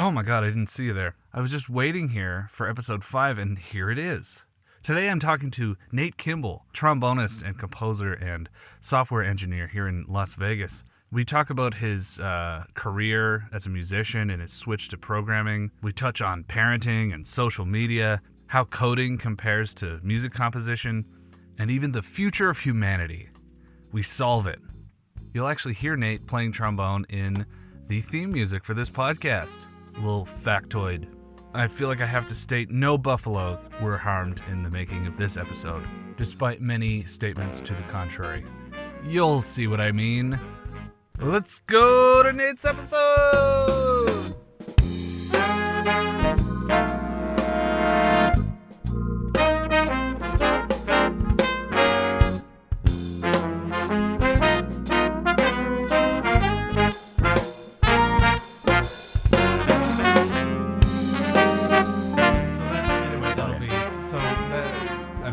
Oh my god, I didn't see you there. I was just waiting here for episode 5, and here it is. Today I'm talking to Nate Kimball, trombonist and composer and software engineer here in Las Vegas. We talk about his career as a musician and his switch to programming. We touch on parenting and social media, how coding compares to music composition, and even the future of humanity. We solve it. You'll actually hear Nate playing trombone in the theme music for this podcast. Little factoid. I feel like I have to state no buffalo were harmed in the making of this episode, despite many statements to the contrary. You'll see what I mean. Let's go to Nate's episode!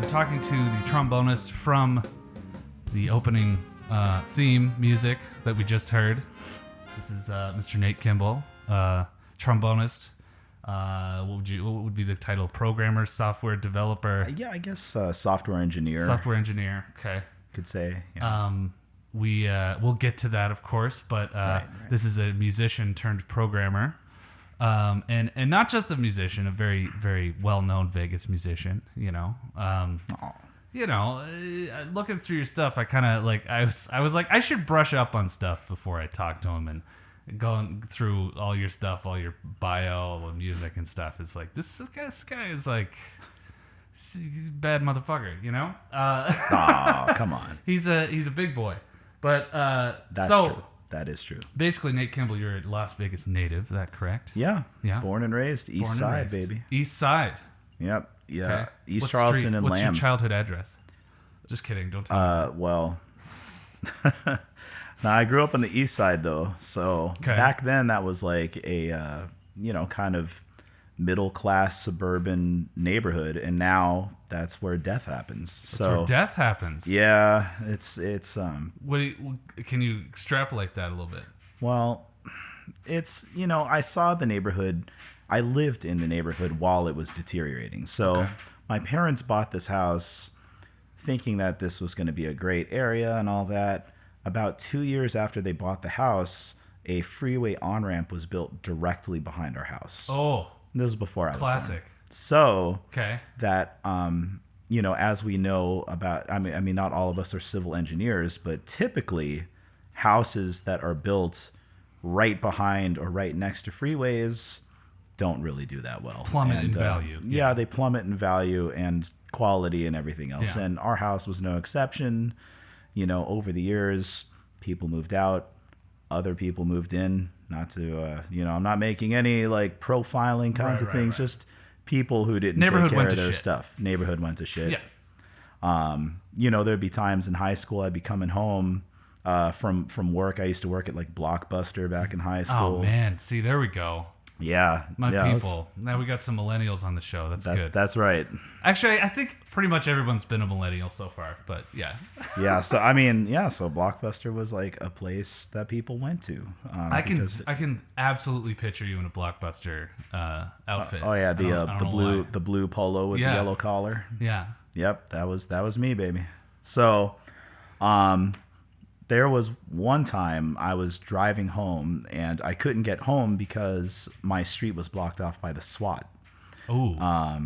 Talking to the trombonist from the opening theme music that we just heard. This is Mr. Nate Kimball, trombonist. What would be the title? Programmer, software developer? Yeah, I guess software engineer. Software engineer. Okay. Could say. Yeah. We'll get to that, of course, but right. This is a musician turned programmer. And not just a musician, a very, very well-known Vegas musician, you know. Looking through your stuff, I kind of like, I was like, I should brush up on stuff before I talk to him, and going through all your stuff, all your bio, all the music and stuff. It's like, this guy is like, he's a bad motherfucker, you know? Come on. He's a big boy. But, that's true. That is true. Basically, Nate Kimball, you're a Las Vegas native. Is that correct? Yeah. Born and raised. East Side, baby. East Side. Yep. Yeah. Okay. East Charleston and What's Lamb. What's your childhood address? Just kidding. Don't tell me. Well, now I grew up on the East Side, though. So back then, that was like a, kind of middle-class suburban neighborhood. And now that's where death happens. That's where death happens? Yeah. It's can you extrapolate that a little bit? Well, it's, I saw the neighborhood. I lived in the neighborhood while it was deteriorating. So my parents bought this house thinking that this was going to be a great area and all that. About 2 years after they bought the house, a freeway on-ramp was built directly behind our house. Oh. This was before I was classic. born. So that, as we know about, I mean, not all of us are civil engineers, but typically houses that are built right behind or right next to freeways don't really do that well. Plummet in value. Yeah, they plummet in value and quality and everything else. Yeah. And our house was no exception. Over the years, people moved out, other people moved in. Not to, I'm not making any like profiling kinds of things. Right. Just people who didn't take care of their stuff. Neighborhood went to shit. Yeah. There'd be times in high school I'd be coming home from work. I used to work at like Blockbuster back in high school. Oh man, see, there we go. Yeah, people. Now we got some millennials on the show. That's good. That's right. Actually, I think pretty much everyone's been a millennial so far, but yeah. Yeah. So so Blockbuster was like a place that people went to. I can absolutely picture you in a Blockbuster outfit. The blue polo with the yellow collar. Yeah. Yep. That was me, baby. So, there was one time I was driving home and I couldn't get home because my street was blocked off by the SWAT. Oh.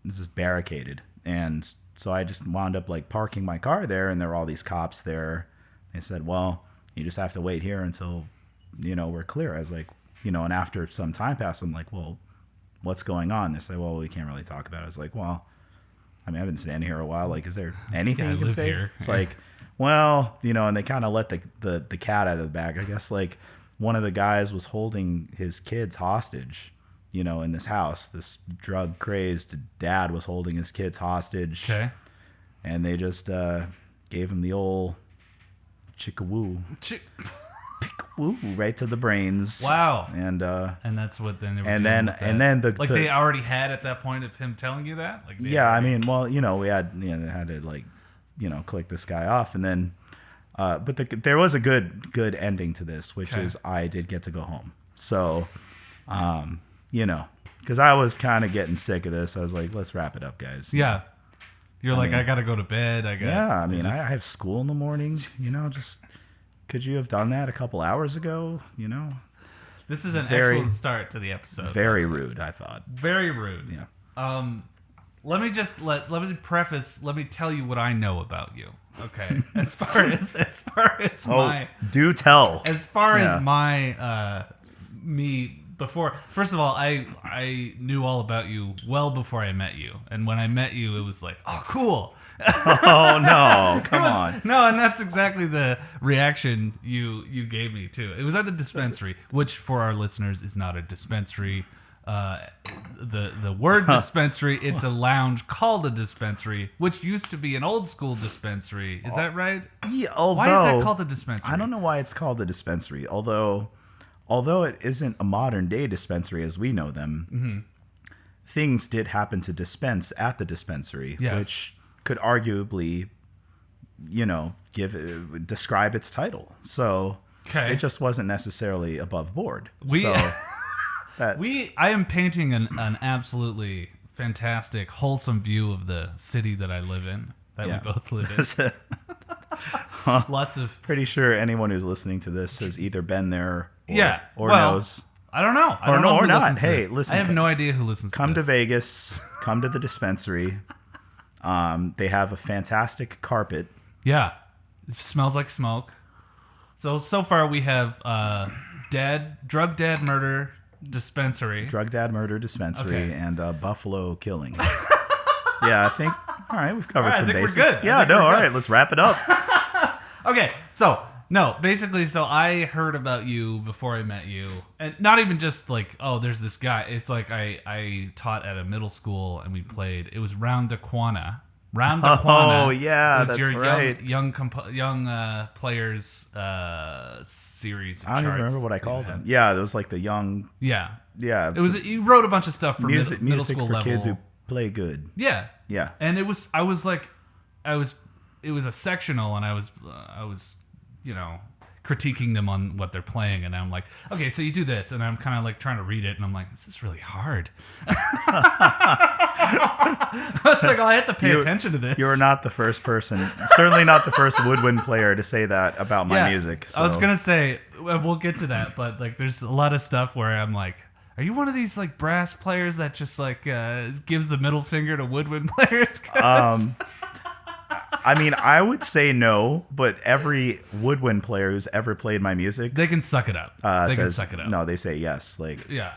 This is barricaded. And so I just wound up like parking my car there, and there were all these cops there. They said, well, you just have to wait here until, we're clear. I was like, and after some time passed, I'm like, well, what's going on? They say, well, we can't really talk about it. I was like, well, I've been standing here a while. Like, is there anything you can say? Here. It's like, well, and they kind of let the cat out of the bag. I guess like one of the guys was holding his kids hostage, in this house. This drug crazed dad was holding his kids hostage. Okay. And they just gave him the old chickawoo. Woo, right to the brains. Wow. And that's what then they were and doing then they already had at that point of him telling you that? Like we had they had to like, click this guy off, and then but there was a good ending to this, which is I did get to go home. So you know, because I was kind of getting sick of this. I was like, let's wrap it up, guys. Yeah. You're I got to go to bed. I have school in the morning. You know, just could you have done that a couple hours ago? You know, this is an excellent start to the episode. Very rude, I thought. Very rude. Yeah. Let me preface. Let me tell you what I know about you. Okay. As far as my do tell. As far as my me. Before, first of all, I knew all about you well before I met you, and when I met you, it was like, oh, cool. Oh no, come on. No, and that's exactly the reaction you gave me too. It was at the dispensary, which for our listeners is not a dispensary. The word dispensary, it's a lounge called a dispensary, which used to be an old school dispensary. Is that right? Yeah. Why is that called a dispensary? I don't know why it's called a dispensary, although it isn't a modern day dispensary as we know them, things did happen to dispense at the dispensary, which could arguably, you know, describe its title. So it just wasn't necessarily above board. I am painting an absolutely fantastic, wholesome view of the city that I live in, that we both live in. Lots of. Pretty sure anyone who's listening to this has either been there or knows. I don't know. I don't know or who not. Hey, to listen. I have no idea who listens to this. Come to Vegas. Come to the dispensary. They have a fantastic carpet. Yeah. It smells like smoke. So far we have drug dad murder dispensary. Drug dad murder dispensary and Buffalo killing. Yeah, I think. All right, we've covered some bases. We're good. Yeah, all right, let's wrap it up. Okay, so I heard about you before I met you, and not even just like, oh, there's this guy. It's like I taught at a middle school and we played. It was Round Daquana. Oh yeah, it was that's your right. Young players series. I don't even remember what I called them. Yeah, it was like the young. Yeah. It was. You wrote a bunch of stuff for music middle school for level. kids who play good. Yeah. Yeah. And it was it was a sectional, and I was you know, critiquing them on what they're playing, and I'm like, okay, so you do this, and I'm kind of like trying to read it, and I'm like, this is really hard. I was like, I have to pay attention to this. You're not the first person, certainly not the first woodwind player to say that about my music. So. I was gonna say we'll get to that, but like, there's a lot of stuff where I'm like, are you one of these like brass players that just like gives the middle finger to woodwind players? I mean, I would say no, but every woodwind player who's ever played my music, they can suck it up. Can suck it up. No, they say yes. Like, yeah.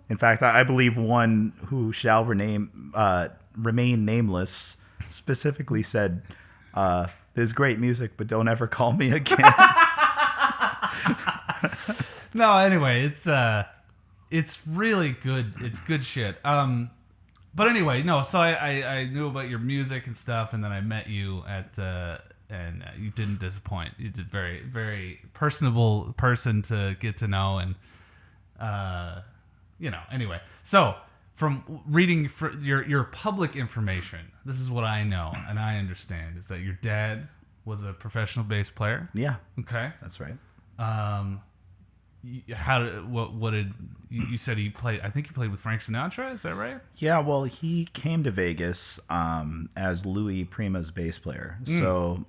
In fact, I believe one who shall remain nameless specifically said, "There's great music, but don't ever call me again." No, anyway, it's really good. It's good shit. But anyway, no. So I knew about your music and stuff, and then I met you and you didn't disappoint. You did very, very personable person to get to know, and you know. Anyway, so from reading for your public information, this is what I know and I understand is that your dad was a professional bass player. Yeah. Okay. That's right. What did you said he played? I think he played with Frank Sinatra. Is that right? Yeah. Well, he came to Vegas as Louis Prima's bass player. So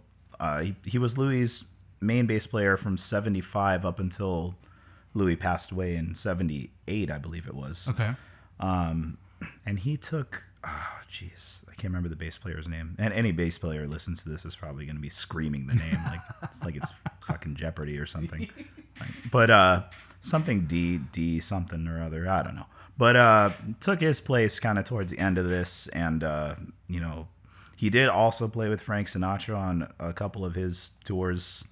he was Louis's main bass player from '75 up until Louis passed away in '78, I believe it was. Okay. And he took. I can't remember the bass player's name. And any bass player listens to this is probably going to be screaming the name like it's fucking Jeopardy or something. But something D something or other. I don't know. But took his place kind of towards the end of this, and you know, he did also play with Frank Sinatra on a couple of his tours.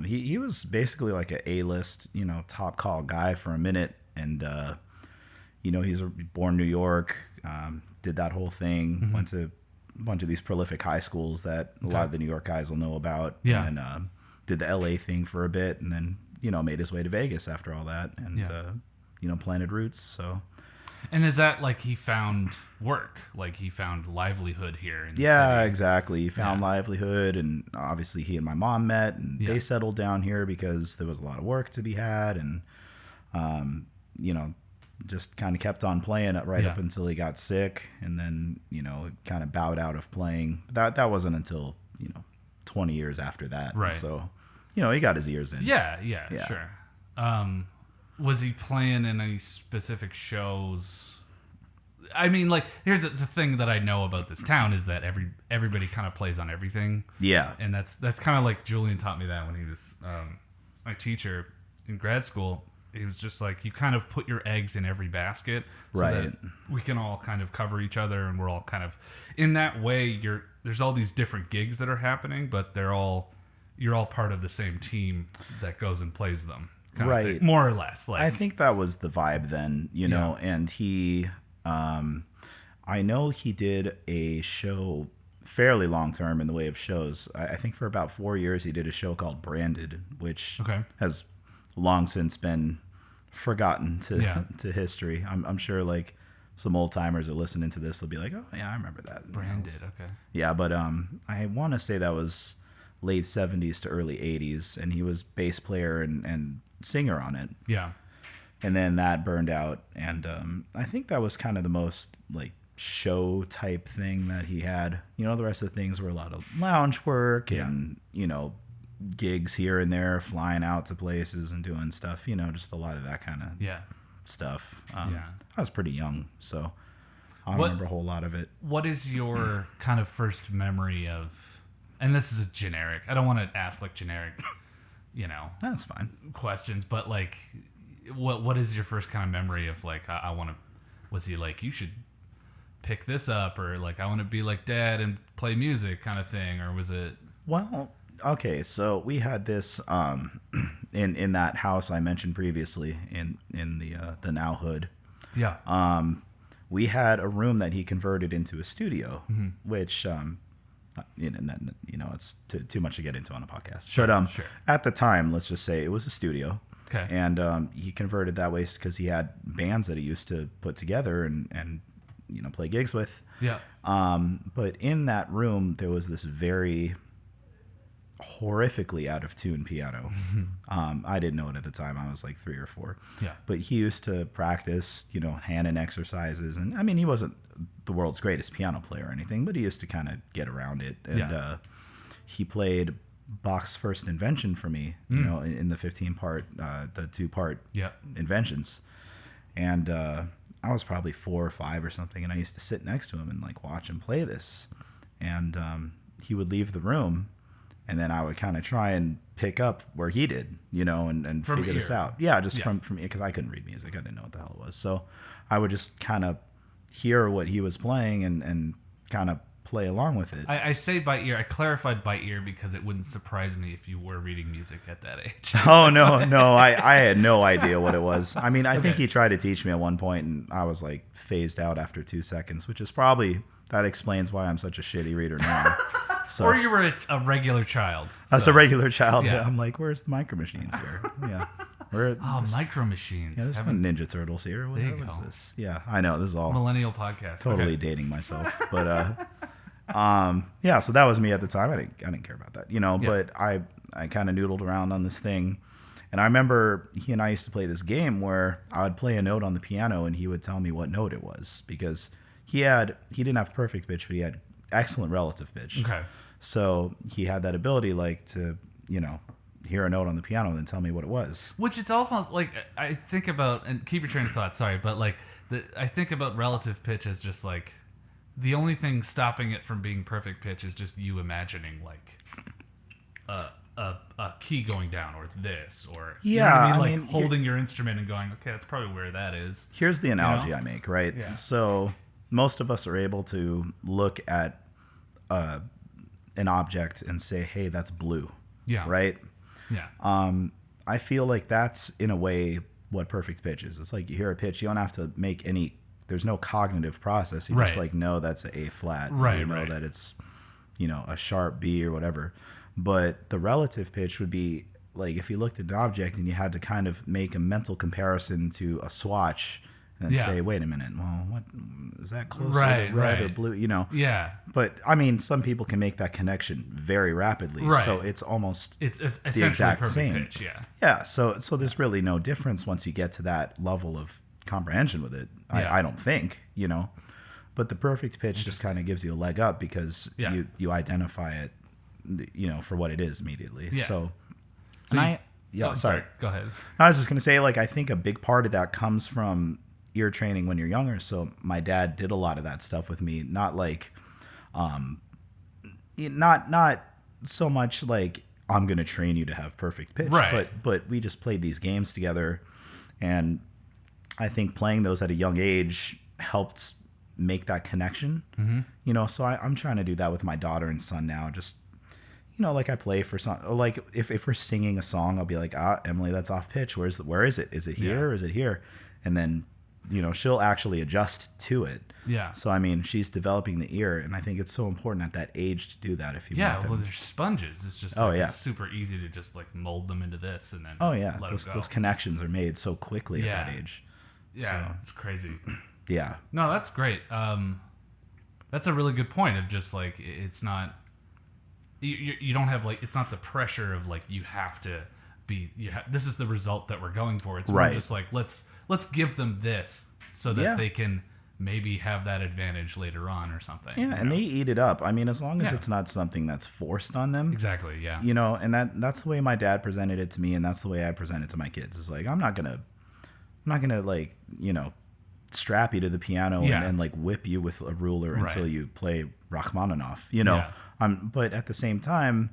He was basically like an A-list, you know, top call guy for a minute, and you know, he's born in New York. Did that whole thing. Mm-hmm. Went to a bunch of these prolific high schools that a lot of the New York guys will know about. Yeah. And then did the LA thing for a bit, and then, you know, made his way to Vegas after all that, and you know, planted roots. So. And is that like he found work, like he found livelihood here in the city? Exactly. He found livelihood, and obviously he and my mom met, and they settled down here because there was a lot of work to be had, and you know, just kind of kept on playing it right Yeah. up until he got sick, and then kind of bowed out of playing. That wasn't until 20 years after that. Right. So he got his ears in. Yeah, Yeah. sure. Was he playing in any specific shows? I mean, like, here's the thing that I know about this town is that everybody kind of plays on everything. Yeah. And that's kind of like Julian taught me that when he was my teacher in grad school. He was just like, you kind of put your eggs in every basket so Right. that we can all kind of cover each other, and we're all kind of in that way. There's all these different gigs that are happening, but you're all part of the same team that goes and plays them, kind of Right. thing, more or less. Like, I think that was the vibe then, and he, I know he did a show fairly long term in the way of shows. I think for about 4 years he did a show called Branded, which has long since been forgotten to history. I'm sure like some old timers are listening to this. They'll be like, oh yeah, I remember that. Branded, okay. Yeah, but I want to say that was late 70s to early 80s, and he was bass player and singer on it. Yeah. And then that burned out, and I think that was kind of the most like show type thing that he had. The rest of the things were a lot of lounge work and gigs here and there, flying out to places and doing stuff. Just a lot of that kind of stuff. I was pretty young, so I don't remember a whole lot of it. What is your kind of first memory of? And this is a generic. I don't want to ask like generic, That's fine. questions, but like, what is your first kind of memory of like I want to? Was he like, you should pick this up, or like I want to be like Dad and play music kind of thing, or was it? Well, okay, so we had this in that house I mentioned previously in the now hood. Yeah. We had a room that he converted into a studio, which it's too much to get into on a podcast. Sure, But sure. at the time, let's just say it was a studio. Okay. And he converted that way because he had bands that he used to put together and play gigs with. Yeah. But in that room, there was this very horrifically out of tune piano. I didn't know it at the time. I was like 3 or 4. Yeah. But he used to practice, hand and exercises. And I mean, he wasn't the world's greatest piano player or anything, but he used to kind of get around it. And he played Bach's first invention for me, in the 15-part, the 2-part inventions. And I was probably 4 or 5 or something, and I used to sit next to him and like watch him play this. And he would leave the room, and then I would kind of try and pick up where he did, and From figure this ear. out. Yeah, just from because I couldn't read music. I didn't know what the hell it was. So I would just kind of hear what he was playing and kind of play along with it. I say by ear. I clarified by ear because it wouldn't surprise me if you were reading music at that age. Oh, no, I had no idea what it was. I mean, I think he tried to teach me at one point, and I was like phased out after 2 seconds, which is probably, that explains why I'm such a shitty reader now. So, Or you were a regular child. as a regular child, Yeah. I'm like, where's the Micro Machines here? Yeah. Micro Machines. Yeah, there's no Ninja Turtles here. What There you what is go. this? Yeah, I know. This is all Millennial podcast. totally Okay. dating myself. But yeah, so that was me at the time. I didn't care about that, but I kind of noodled around on this thing. And I remember he and I used to play this game where I would play a note on the piano and he would tell me what note it was, because he didn't have perfect pitch, but he had excellent relative pitch. Okay. So he had that ability like to, hear a note on the piano and then tell me what it was. Which it's almost like I think about, and keep your train of thought, sorry, but like I think about relative pitch as just like the only thing stopping it from being perfect pitch is just you imagining like a key going down or this or you know what I mean? Like holding your instrument and going, okay, that's probably where that is. Here's the analogy I make, right? Yeah. So most of us are able to look at an object and say, hey, that's blue. Yeah. Right? Yeah. I feel like that's, in a way, what perfect pitch is. It's like you hear a pitch, you don't have to make any, there's no cognitive process. You just Right. like know that's an A flat. Right, You know right. that it's, a sharp B or whatever. But the relative pitch would be like if you looked at an object and you had to kind of make a mental comparison to a swatch and Yeah. say, wait a minute, well, what is that closer Right, to red or right. blue? Yeah. But I mean, some people can make that connection very rapidly. Right. So it's almost It's essentially exact perfect same. pitch, yeah. yeah. So there's really no difference once you get to that level of comprehension with it. Yeah. I don't think, but the perfect pitch just kind of gives you a leg up because you identify it, for what it is immediately. Yeah. So sorry. Go ahead. I was just going to say, like, I think a big part of that comes from ear training when you're younger. So my dad did a lot of that stuff with me, not like, not so much like I'm going to train you to have perfect pitch, right. but we just played these games together. And I think playing those at a young age helped make that connection, so I'm trying to do that with my daughter and son now. Just, like I play for some, like if we're singing a song, I'll be like, Emily, that's off pitch. Where is it? Is it here or is it here? And then, she'll actually adjust to it. Yeah. So, I mean, she's developing the ear, and I think it's so important at that age to do that. If you want them. Well, they're sponges. It's just it's super easy to just like mold them into this and then let them go. Those connections are made so quickly at that age. Yeah, so, it's crazy. Yeah. No, that's great. That's a really good point of just like it's not you don't have like it's not the pressure of like you have to be this is the result that we're going for. It's more just like let's give them this so that they can maybe have that advantage later on or something. Yeah, and they eat it up. I mean, as long as it's not something that's forced on them. Exactly, yeah. And that's the way my dad presented it to me, and that's the way I present it to my kids. It's like I'm not gonna like, strap you to the piano and like whip you with a ruler until you play Rachmaninoff, but at the same time,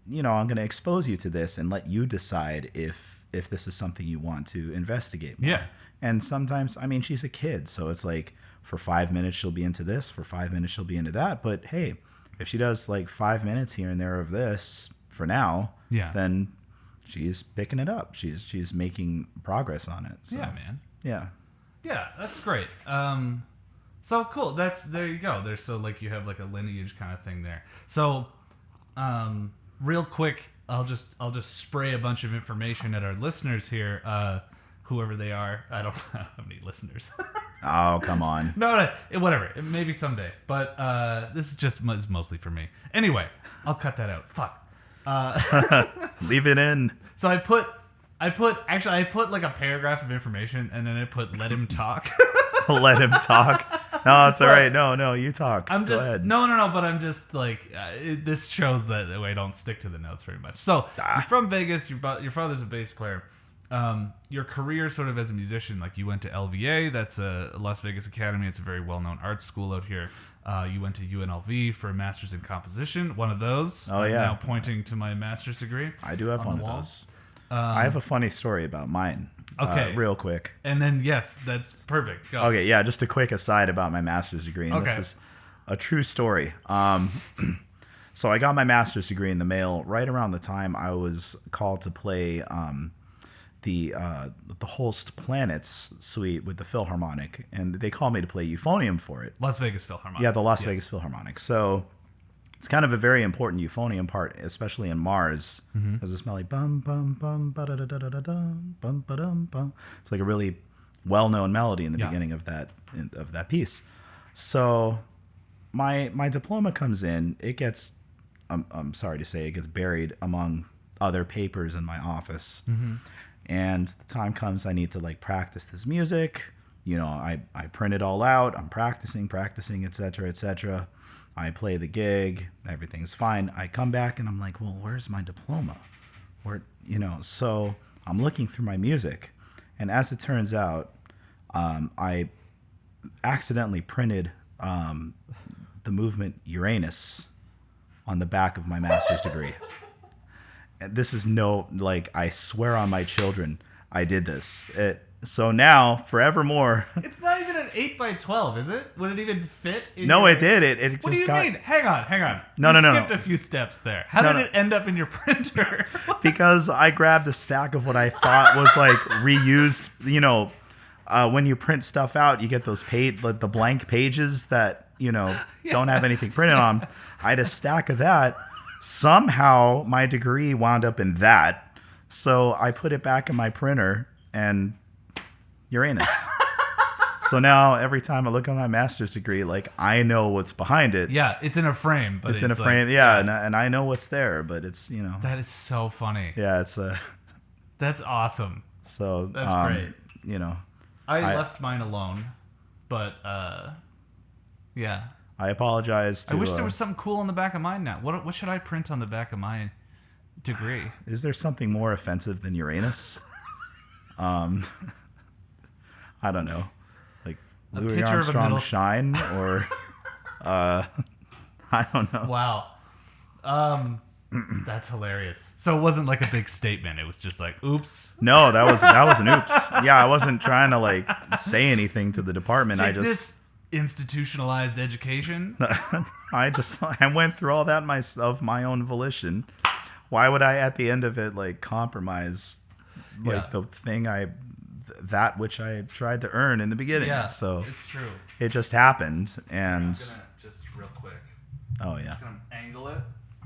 I'm going to expose you to this and let you decide if this is something you want to investigate more. Yeah. And sometimes, I mean, she's a kid, so it's like for 5 minutes she'll be into this, for 5 minutes she'll be into that. But hey, if she does like 5 minutes here and there of this for now, then she's picking it up. She's making progress on it. So, yeah, man. Yeah. Yeah, that's great. So cool. There you go. There's so like you have like a lineage kind of thing there. So, real quick, I'll just spray a bunch of information at our listeners here. Whoever they are, I don't have any listeners. Oh, come on. No, whatever. Maybe someday. But this is mostly for me. Anyway, I'll cut that out. Fuck. Leave it in. So I put like a paragraph of information and then I put let him talk. Let him talk. No, it's all right. No, you talk. Go ahead. No, but I'm just like this shows that I don't stick to the notes very much. So you're from Vegas. Your father's a bass player. Your career sort of as a musician, like you went to LVA. That's a Las Vegas Academy. It's a very well-known art school out here. You went to UNLV for a master's in composition. One of those. Oh, yeah. Now pointing to my master's degree. I do have one of those. I have a funny story about mine. Okay. Real quick. And then, yes, that's perfect. Go. Okay, yeah, just a quick aside about my master's degree. And this is a true story. So I got my master's degree in the mail right around the time I was called to play the Holst Planets suite with the Philharmonic. And they called me to play euphonium for it. Las Vegas Philharmonic. Yeah, the Las Vegas Philharmonic. So it's kind of a very important euphonium part, especially in Mars. There's this melody, bum bum bum ba da da da da da dum bum ba dum bum. It's like a really well-known melody in the beginning of that piece. So my diploma comes in. It gets, I'm sorry to say, it gets buried among other papers in my office. And the time comes I need to like practice this music. I print it all out. I'm practicing, etc., etc. I play the gig, everything's fine. I come back and I'm like, well, where's my diploma? So I'm looking through my music. And as it turns out, I accidentally printed the movement Uranus on the back of my master's degree. And this is I swear on my children, I did this. So now, forevermore. It's not even an 8x12, is it? Would it even fit? No, it did. It what just do you mean? Hang on. No. You skipped a few steps there. How did it end up in your printer? Because I grabbed a stack of what I thought was like reused. When you print stuff out, you get those the blank pages that don't have anything printed on them. I had a stack of that. Somehow, my degree wound up in that. So I put it back in my printer and Uranus. So now every time I look at my master's degree, I know what's behind it. Yeah, it's in a frame. But it's in a frame, and I know what's there, but it's, That is so funny. Yeah, it's That's awesome. So that's great. I left mine alone, but yeah. I apologize to... I wish there was something cool on the back of mine now. What should I print on the back of my degree? Is there something more offensive than Uranus? I don't know. Like Louis Armstrong Shine or... I don't know. Wow. That's hilarious. So it wasn't like a big statement. It was just like, oops. No, that was an oops. Yeah, I wasn't trying to like say anything to the department. This institutionalized education. I went through all that of my own volition. Why would I at the end of it like compromise the thing that which I tried to earn in the beginning? Yeah, so it's true. It just happened, and I'm gonna just real quick. Oh yeah. Just gonna angle it.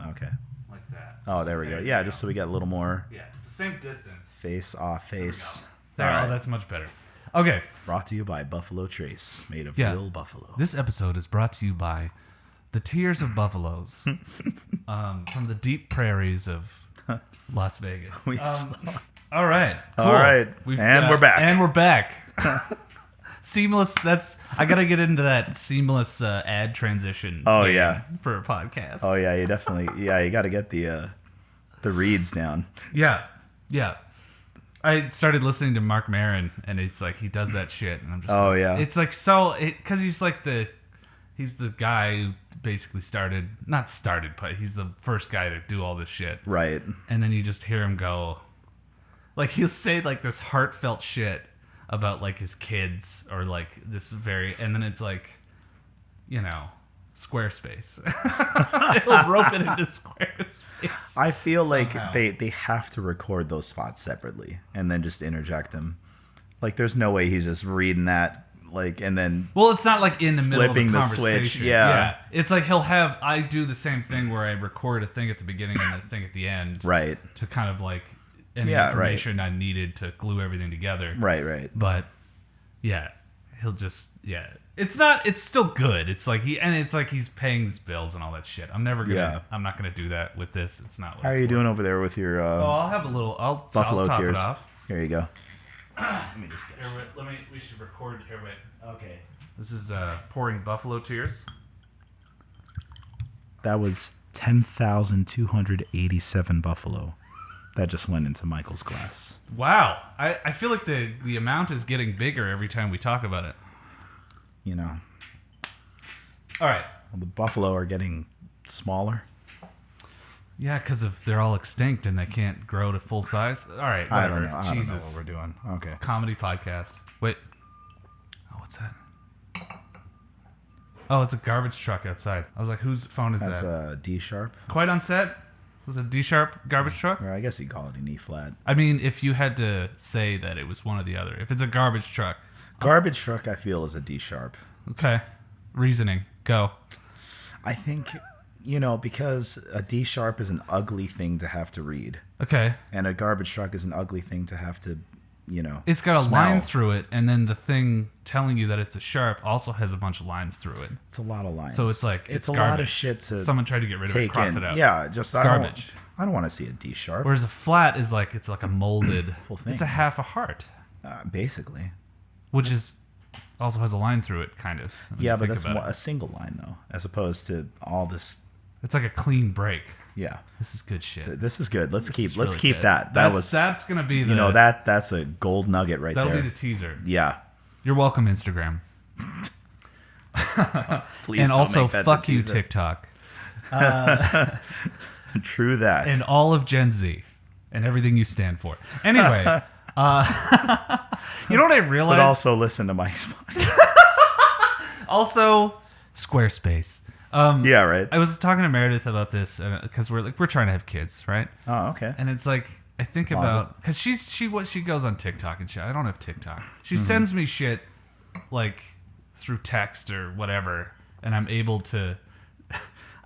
Okay. Like that. Oh, there we go. Yeah, just so we get a little more. Yeah, it's the same distance. Face off face. There. All right. Oh, that's much better. Okay. Brought to you by Buffalo Trace, made of real buffalo. This episode is brought to you by the tears of buffaloes from the deep prairies of Las Vegas. All right. Cool. All right. We're back. And we're back. Seamless. I gotta get into that seamless ad transition. Oh yeah. For a podcast. Oh yeah. You definitely. Yeah. You got to get the reads down. Yeah. Yeah. I started listening to Mark Maron, and it's like he does that shit, and I'm just. Oh like, yeah. It's like because he's like he's the guy who basically not started, but he's the first guy to do all this shit. Right. And then you just hear him go, like he'll say like this heartfelt shit about like his kids or like this and then it's like, Squarespace. He'll rope it into Squarespace. I feel somehow. like they have to record those spots separately and then just interject them. Like there's no way he's just reading that and then it's not like in the middle of the conversation. Switch. Yeah. It's like I do the same thing where I record a thing at the beginning and a thing at the end. Right. To kind of like any information I needed to glue everything together. Right. But yeah, he'll just it's still good. It's like he's paying his bills and all that shit. I'm not gonna do that with this. It's not. How are you doing over there with your? I'll have a little. Buffalo I'll top tears. it off. Here you go. Let me just. We should record here. Wait. Okay. This is pouring buffalo tears. That was 10,287 buffalo. That just went into Michael's glass. Wow. I feel like the amount is getting bigger every time we talk about it. All right. Well, the buffalo are getting smaller. Yeah, because they're all extinct and they can't grow to full size. All right, whatever. I don't know what we're doing. Okay. Comedy podcast. Wait. Oh, what's that? Oh, it's a garbage truck outside. I was like, whose phone is that? That's a D sharp. Quite on set? Was it a D sharp garbage truck? Or I guess you'd call it an E flat. I mean, if you had to say that it was one or the other. If it's a garbage truck. Garbage truck, I feel, is a D sharp. Okay. Reasoning. Go. I think, because a D sharp is an ugly thing to have to read. Okay. And a garbage truck is an ugly thing to have to, It's got a smell. line through it, and then the thing telling you that it's a sharp also has a bunch of lines through it. It's a lot of lines. So it's like, it's a garbage. lot of shit to Someone tried to get rid of it, cross it out. Yeah, just garbage. I don't want to see a D sharp. Whereas a flat is like, it's like a molded full thing. It's a half a heart. Basically. Which is also has a line through it, kind of. Yeah, but that's a single line, though, as opposed to all this. It's like a clean break. Yeah. This is good shit. This is good. Let's keep good. that. That's gonna be the that's a gold nugget right there. That'll be the teaser. Yeah. You're welcome, Instagram. Please and don't also make that fuck the you, teaser. TikTok. True that. And all of Gen Z and everything you stand for. Anyway, you know what I realized? But also listen to Mike's podcast. Also, Squarespace. Yeah, right. I was talking to Meredith about this because we're trying to have kids, right? Oh, okay. And it's like I think about because she goes on TikTok and shit. I don't have TikTok. She sends me shit like through text or whatever, and I'm able to.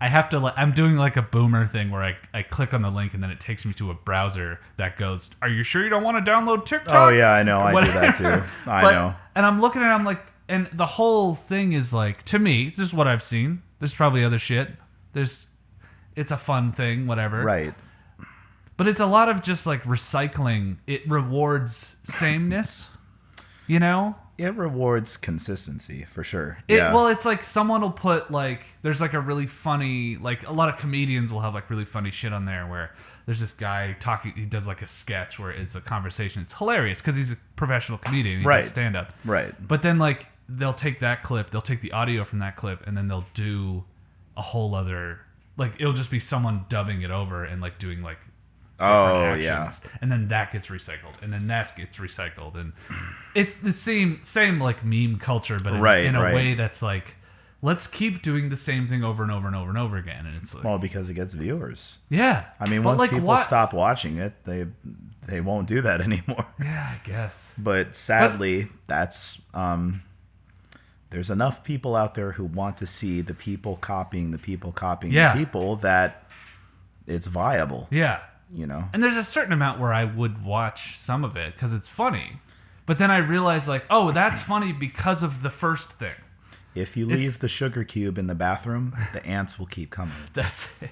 I have to. I'm doing like a boomer thing where I click on the link and then it takes me to a browser that goes, "Are you sure you don't want to download TikTok?" Oh yeah, I know. I do that too. I know. And I'm looking at it, I'm like, and the whole thing is like, to me, this is what I've seen. There's probably other shit. It's a fun thing, whatever. Right. But it's a lot of just like recycling. It rewards sameness, it rewards consistency for sure. Well, it's like someone will put like there's like a really funny like a lot of comedians will have like really funny shit on there where there's this guy talking. He does like a sketch where it's a conversation. It's hilarious because he's a professional comedian. He does stand up. Right. But then like they'll take that clip, they'll take the audio from that clip, and then they'll do a whole other like it'll just be someone dubbing it over and like doing like different actions. And then that gets recycled, and then that gets recycled, and it's the same like meme culture, but in a way that's like, let's keep doing the same thing over and over and over and over again, and it's like, because it gets viewers. Yeah, I mean, once people stop watching it, they won't do that anymore. Yeah, I guess. But sadly, that's there's enough people out there who want to see the people copying the people that it's viable. Yeah. You know, and there's a certain amount where I would watch some of it because it's funny, but then I realize like, oh, that's funny because of the first thing. If you leave the sugar cube in the bathroom, the ants will keep coming. That's it.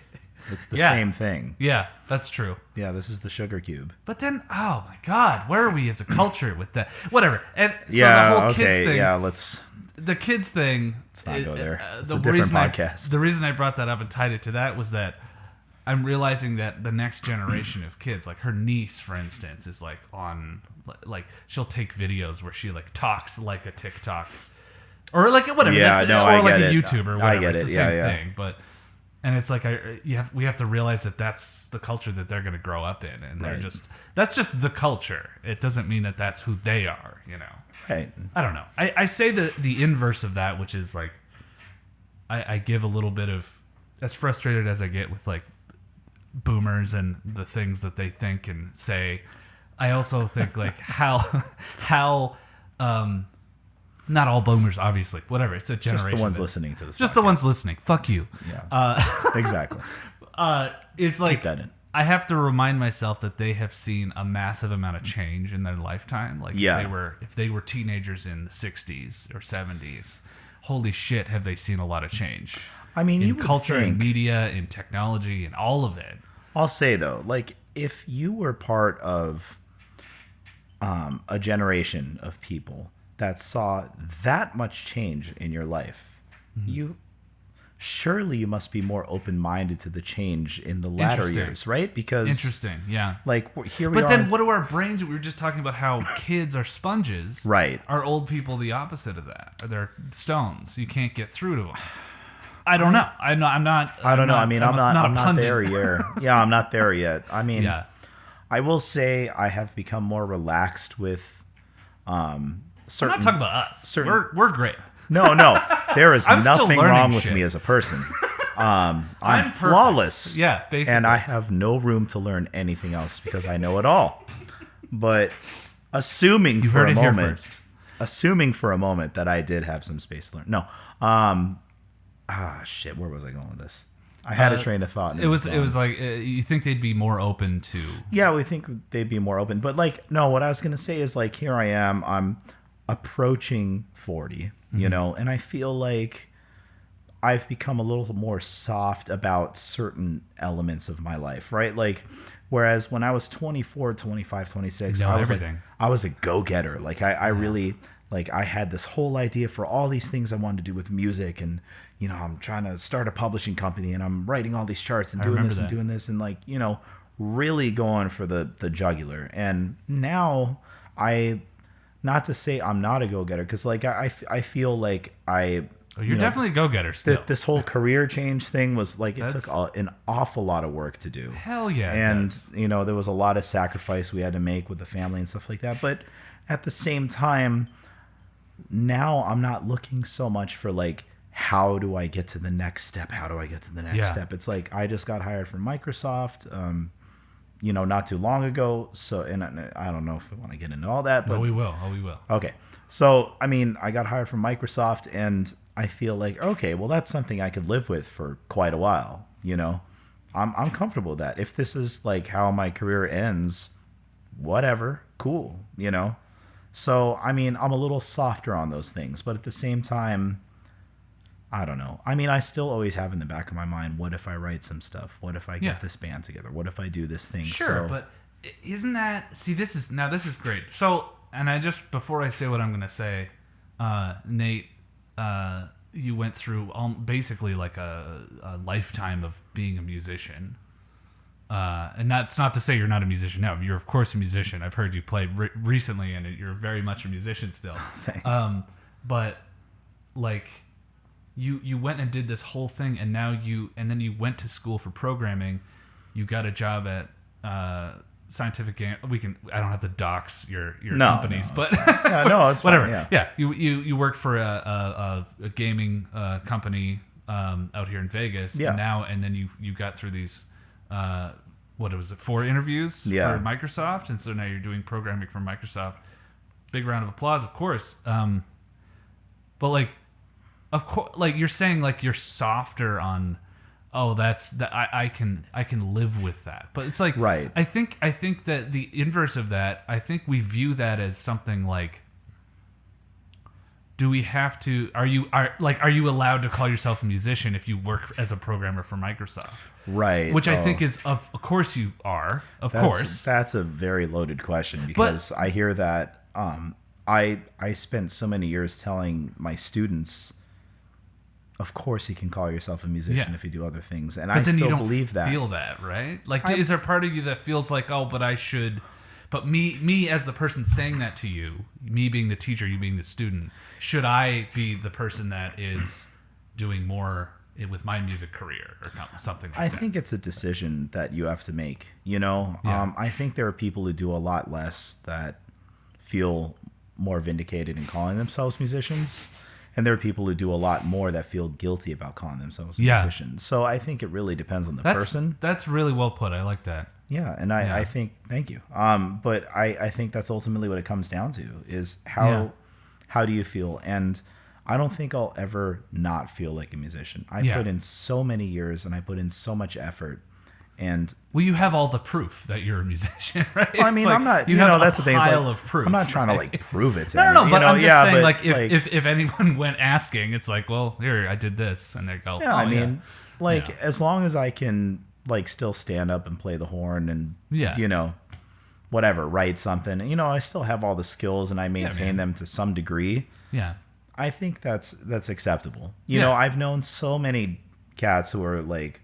It's the same thing. Yeah, that's true. Yeah, this is the sugar cube. But then, oh my God, where are we as a culture with that? Whatever. And so the whole kids thing. Yeah, let's. The kids thing. Let's not go there. It's a different podcast. The reason I brought that up and tied it to that was that I'm realizing that the next generation of kids, like her niece, for instance, is like on, like she'll take videos where she like talks like a TikTok, or like whatever, or like a YouTuber, or whatever. I get it. It's the same thing, but and it's like we have to realize that that's the culture that they're going to grow up in, and that's just the culture. It doesn't mean that that's who they are, you know. Right. I don't know. I say the inverse of that, which is like I give a little bit of, as frustrated as I get with like boomers and the things that they think and say, I also think like how not all boomers, obviously, whatever, it's a generation, just the ones listening to this just podcast. The ones listening, fuck you. Exactly. It's like, keep that in. I have to remind myself that they have seen a massive amount of change in their lifetime. Like if they were teenagers in the 60s or 70s, holy shit, have they seen a lot of change. I mean, in culture, in media, in technology, in all of it. I'll say though, like if you were part of a generation of people that saw that much change in your life, you must be more open-minded to the change in the latter years, right? Because interesting, yeah. Like here we are. But then, what do our brains? We were just talking about how kids are sponges, right? Are old people the opposite of that? Are they're stones? You can't get through to them. I don't know. I'm not. I don't know. I mean, I'm not there yet. Yeah, I'm not there yet. I mean, I will say I have become more relaxed with certain. I'm not talking about us. We're great. No. There is nothing wrong with me as a person. I'm flawless. Yeah, basically. And I have no room to learn anything else because I know it all. But assuming for a moment that I did have some space to learn. No. Shit, where was I going with this? I had a train of thought. And it was like, you think they'd be more open to... Yeah, we think they'd be more open. But, like, no, what I was going to say is, like, here I am. I'm approaching 40, you know, and I feel like I've become a little more soft about certain elements of my life, right? Like, whereas when I was 24, 25, 26, I was a go-getter. Like, I really... Like, I had this whole idea for all these things I wanted to do with music, and, you know, I'm trying to start a publishing company, and I'm writing all these charts and doing this and doing this, and, like, you know, really going for the jugular. And now not to say I'm not a go-getter, because, like, I feel like you're definitely a go-getter still. This whole career change thing was, like, it took an awful lot of work to do. Hell yeah. And, you know, there was a lot of sacrifice we had to make with the family and stuff like that. But at the same time... Now I'm not looking so much for like, how do I get to the next step? How do I get to the next step? It's like, I just got hired from Microsoft, you know, not too long ago. So, and I don't know if we want to get into all that, but we will. Okay. So, I mean, I got hired from Microsoft and I feel like, okay, well, that's something I could live with for quite a while. You know, I'm comfortable with that. If this is like how my career ends, whatever, cool, you know? So, I mean, I'm a little softer on those things, but at the same time, I don't know. I mean, I still always have in the back of my mind, what if I write some stuff? What if I get this band together? What if I do this thing? Sure, but isn't that... See, this is great. So, and before I say what I'm going to say, Nate, you went through basically like a lifetime of being a musician. And that's not to say you're not a musician now. You're, of course, a musician. I've heard you play recently, and you're very much a musician still. Thanks. But, like, you went and did this whole thing, and then you went to school for programming. You got a job at Scientific Game. I don't have to dox your companies, but yeah, no, it's whatever. Fine, yeah. You worked for a gaming company out here in Vegas. Yeah. And then you got through these. What was it? 4 interviews for Microsoft, and so now you're doing programming for Microsoft. Big round of applause, of course. But like, of course, like you're saying, like you're softer on. Oh, that's that. I can live with that. But it's like, right. I think that the inverse of that. I think we view that as something like. Do we have to? Are you allowed to call yourself a musician if you work as a programmer for Microsoft? Right. Which I think is of course you are. Of course. That's a very loaded question because I hear that. I spent so many years telling my students, of course you can call yourself a musician if you do other things, and I still believe that. Feel that, right? Like, is there part of you that feels like, oh, but I should? But me as the person saying that to you, me being the teacher, you being the student, should I be the person that is doing more with my music career or something like that? I think it's a decision that you have to make, you know? Yeah. I think there are people who do a lot less that feel more vindicated in calling themselves musicians. And there are people who do a lot more that feel guilty about calling themselves musicians. So I think it really depends on the person. That's really well put. I like that. Yeah, and I think, thank you. But I think that's ultimately what it comes down to is how do you feel? And I don't think I'll ever not feel like a musician. I put in so many years and I put in so much effort. And well, you have all the proof that you're a musician, right? Well, I mean, I'm not. You know, that's the thing. Pile of proof. I'm not trying to like prove it to no. But I'm just saying, but, if anyone went asking, it's like, well, here I did this, and they go, yeah. I mean, as long as I can like still stand up and play the horn and you know, whatever, write something. You know, I still have all the skills and I maintain them to some degree. Yeah, I think that's acceptable. You know, I've known so many cats who are like,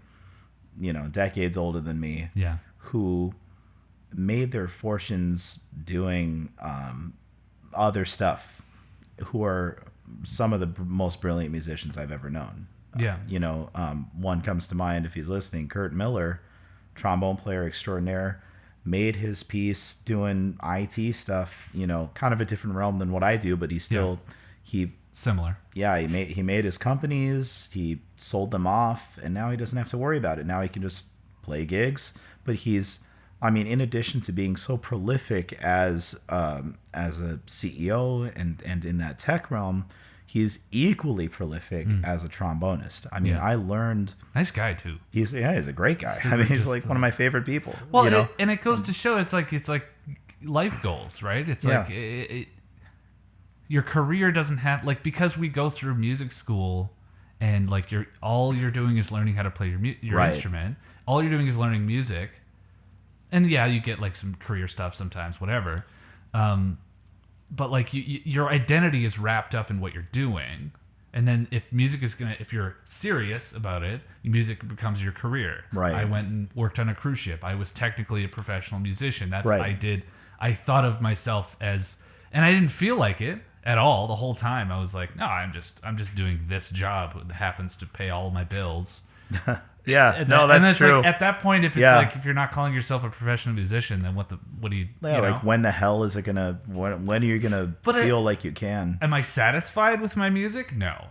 you know, decades older than me. Yeah, who made their fortunes doing other stuff. Who are some of the most brilliant musicians I've ever known. Yeah. You know, one comes to mind if he's listening. Kurt Miller, trombone player extraordinaire, made his piece doing IT stuff, you know, kind of a different realm than what I do, but he's still similar. Yeah, he made his companies, he sold them off, and now he doesn't have to worry about it. Now he can just play gigs. But in addition to being so prolific as a CEO and in that tech realm, he's equally prolific as a trombonist. I mean, I learned. Nice guy too. He's a great guy. I mean, he's like one of my favorite people. Well, you know? and it goes to show it's like life goals, right? It's like your career doesn't have because we go through music school, and like all you're doing is learning how to play your instrument. All you're doing is learning music, and you get like some career stuff sometimes, whatever. But like your identity is wrapped up in what you're doing, and then if you're serious about it, music becomes your career. Right. I went and worked on a cruise ship. I was technically a professional musician. That's what right. I did. I thought of myself as, and I didn't feel like it at all the whole time. I was like, no, I'm just doing this job that happens to pay all my bills. Yeah, that's true. Like, at that point, if it's like if you're not calling yourself a professional musician, then what do you? Yeah, you know? like when the hell is it gonna? When are you gonna feel like you can? Am I satisfied with my music? No.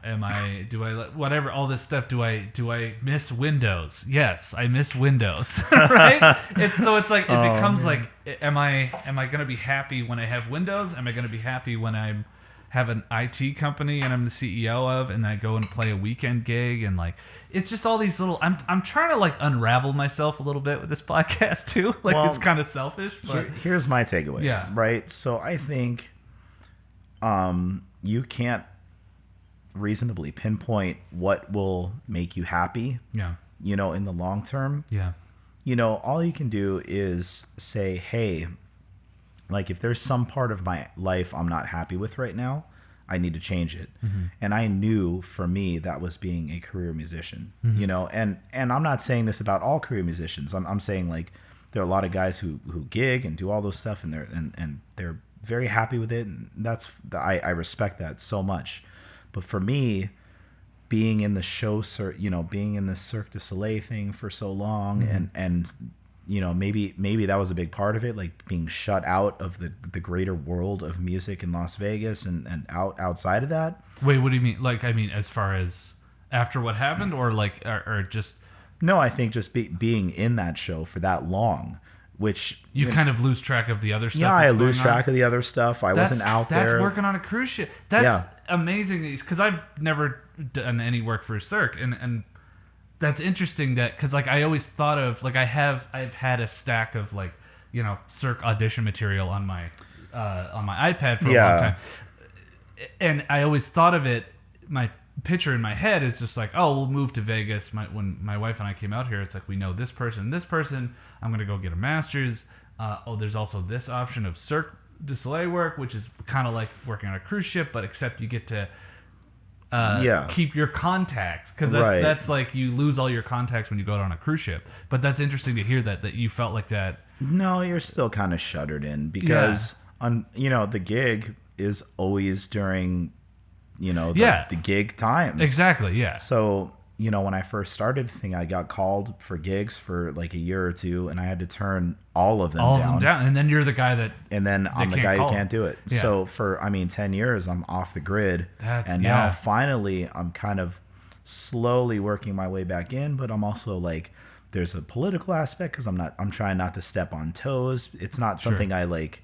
Do I whatever all this stuff? Do I miss Windows? Yes, I miss Windows. Right? It's like it becomes like, am I gonna be happy when I have Windows? Am I gonna be happy when I have an IT company and I'm the CEO of, and I go and play a weekend gig, and like it's just all these little. I'm trying to like unravel myself a little bit with this podcast too. Like it's kind of selfish. But here's my takeaway. Yeah. Right. So I think, you can't reasonably pinpoint what will make you happy. Yeah. You know, in the long term. Yeah. You know, all you can do is say, hey, like if there's some part of my life I'm not happy with right now, I need to change it. Mm-hmm. And I knew for me that was being a career musician, Mm-hmm. you know, and I'm not saying this about all career musicians. I'm saying like there are a lot of guys who gig and do all those stuff and they're very happy with it. And I respect that so much. But for me, being in the show, you know, being in the Cirque du Soleil thing for so long and you know, maybe that was a big part of it, like being shut out of the greater world of music in Las Vegas and outside of that. Wait, what do you mean? Like, I mean, as far as after what happened, or like, or just... No, I think just being in that show for that long, which... You kind of lose track of the other stuff. Yeah, I lose track of the other stuff. I wasn't out there. That's working on a cruise ship. That's amazing, because I've never done any work for Cirque, and that's interesting that, because like I always thought of, like I've had a stack of like, you know, Cirque audition material on my iPad for a long time, and I always thought of it, my picture in my head is just like, oh, we'll move to Vegas. When my wife and I came out here, it's like, we know this person, I'm gonna go get a master's. There's also this option of Cirque du Soleil work, which is kind of like working on a cruise ship, but except you get to keep your contacts, because that's like you lose all your contacts when you go out on a cruise ship. But that's interesting to hear that you felt like that. No, you're still kind of shuttered in, because you know, the gig is always during, you know, the gig times. Exactly. Yeah. So, you know, when I first started the thing, I got called for gigs for like a year or two, and I had to turn all of them down. And then you're the guy that... And then I'm the guy who can't do it. Yeah. So for, 10 years, I'm off the grid. Now finally, I'm kind of slowly working my way back in, but I'm also like, there's a political aspect, because I'm trying not to step on toes. It's not something I like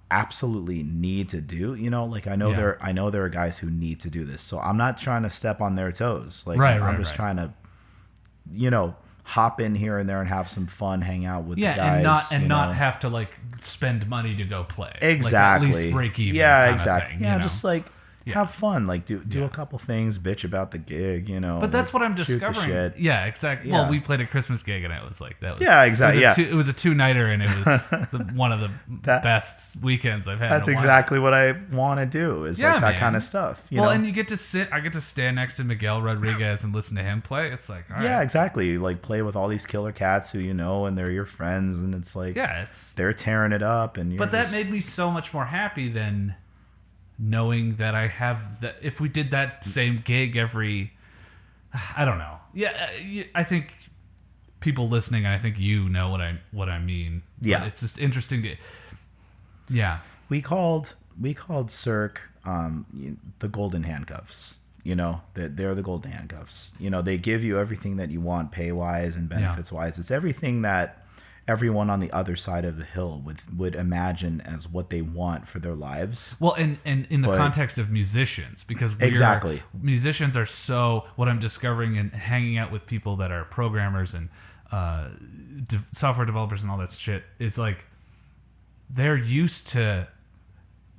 absolutely need to do, you know, like I know there are guys who need to do this, so I'm not trying to step on their toes, like I'm just trying to, you know, hop in here and there and have some fun, hang out with the guys, and not have to like spend money to go play, exactly, like at least break even, exactly, thing, just like have fun, like do a couple things, bitch about the gig, you know. But that's like, what I'm discovering. Yeah, exactly. Yeah. Well, we played a Christmas gig, and it was like that. Exactly. It was a two-nighter, and it was one of the best weekends I've had. That's exactly what I want to do. Is like that kind of stuff. You know? And you get to I get to stand next to Miguel Rodriguez and listen to him play. It's like, all right. Exactly. You like play with all these killer cats who you know, and they're your friends, and it's like, they're tearing it up, and that made me so much more happy than knowing that I have that. If we did that same gig I don't know. Yeah, I think people listening, and I think you know what I mean. Yeah, but it's just interesting to. Yeah, we called Cirque the golden handcuffs. You know, they're the golden handcuffs. You know, they give you everything that you want, pay wise and benefits wise. It's everything that everyone on the other side of the hill would imagine as what they want for their lives. Well, and in the context of musicians, because musicians are so, what I'm discovering and hanging out with people that are programmers and software developers and all that shit, is like they're used to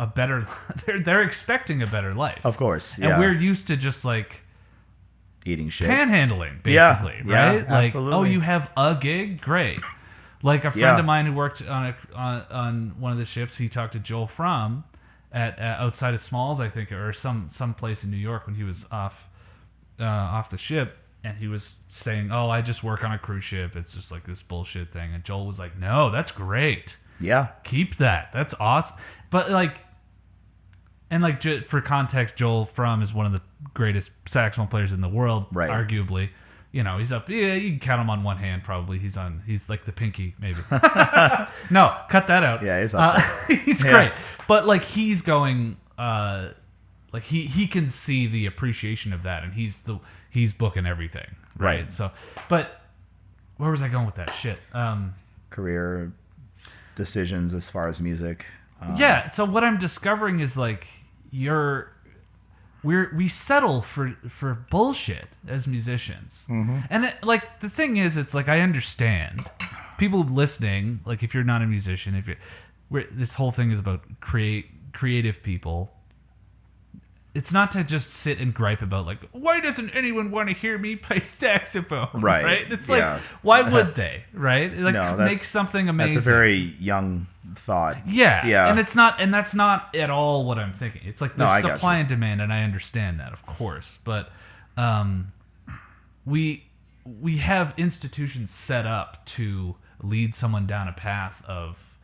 a better they're expecting a better life, of course, and we're used to just like eating shit, panhandling, basically, right? Like, absolutely. You have a gig, great. Like a friend of mine who worked on one of the ships, he talked to Joel Fromm at outside of Smalls, I think, or some place in New York when he was off the ship, and he was saying, "Oh, I just work on a cruise ship. It's just like this bullshit thing." And Joel was like, "No, that's great. Yeah, keep that. That's awesome." But for context, Joel Fromm is one of the greatest saxophone players in the world, arguably. You know, he's up. Yeah, you can count him on one hand. Probably he's like the pinky, maybe. No, cut that out. Yeah, he's up there. He's great, but like he's going, like he can see the appreciation of that, and he's booking everything, right? So, but where was I going with that shit? Career decisions as far as music. So what I'm discovering is like we settle for bullshit as musicians, and the thing is, it's like I understand people listening. Like if you're not a musician, this whole thing is about creative people, it's not to just sit and gripe about like, why doesn't anyone want to hear me play saxophone? Right? It's like, why would they? Right? Like, no, make something amazing. That's a very young thought. Yeah. And that's not at all what I'm thinking. It's like there's supply and demand, and I understand that, of course. But we have institutions set up to lead someone down a path of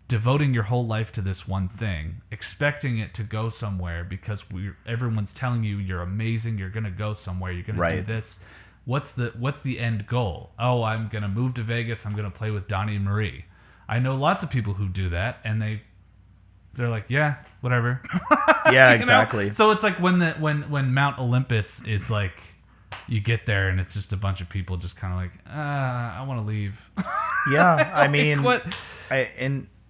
devoting your whole life to this one thing, expecting it to go somewhere because everyone's telling you you're amazing, you're going to go somewhere, you're going to do this. What's the end goal? Oh, I'm going to move to Vegas, I'm going to play with Donnie and Marie. I know lots of people who do that, and they're like, yeah, whatever. Yeah, exactly. So it's like when Mount Olympus is like, you get there and it's just a bunch of people just kind of like, I want to leave. Yeah, I mean, what?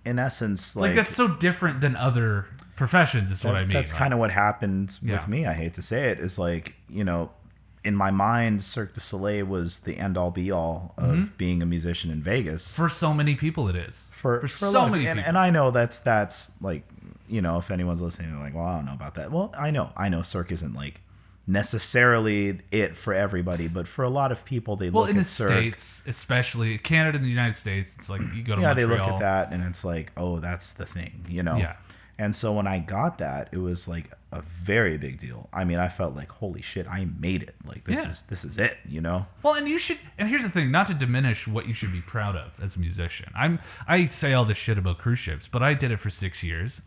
In essence, like that's so different than other professions is what I mean. That's kind of what happened with me. I hate to say it, is like, in my mind, Cirque du Soleil was the end all be all of being a musician in Vegas. For so many people, it is. For so many people. And I know that's like, if anyone's listening, they're like, well, I don't know about that. Well, I know Cirque isn't like necessarily it for everybody, but for a lot of people, they look at Cirque. Well, in the States, especially Canada and the United States, it's like you go to Montreal. They look at that and it's like, oh, that's the thing, Yeah. And so when I got that, it was like a very big deal. I mean, I felt like, holy shit, I made it. Like this is it, Well, and here's the thing, not to diminish what you should be proud of as a musician. I say all this shit about cruise ships, but I did it for 6 years.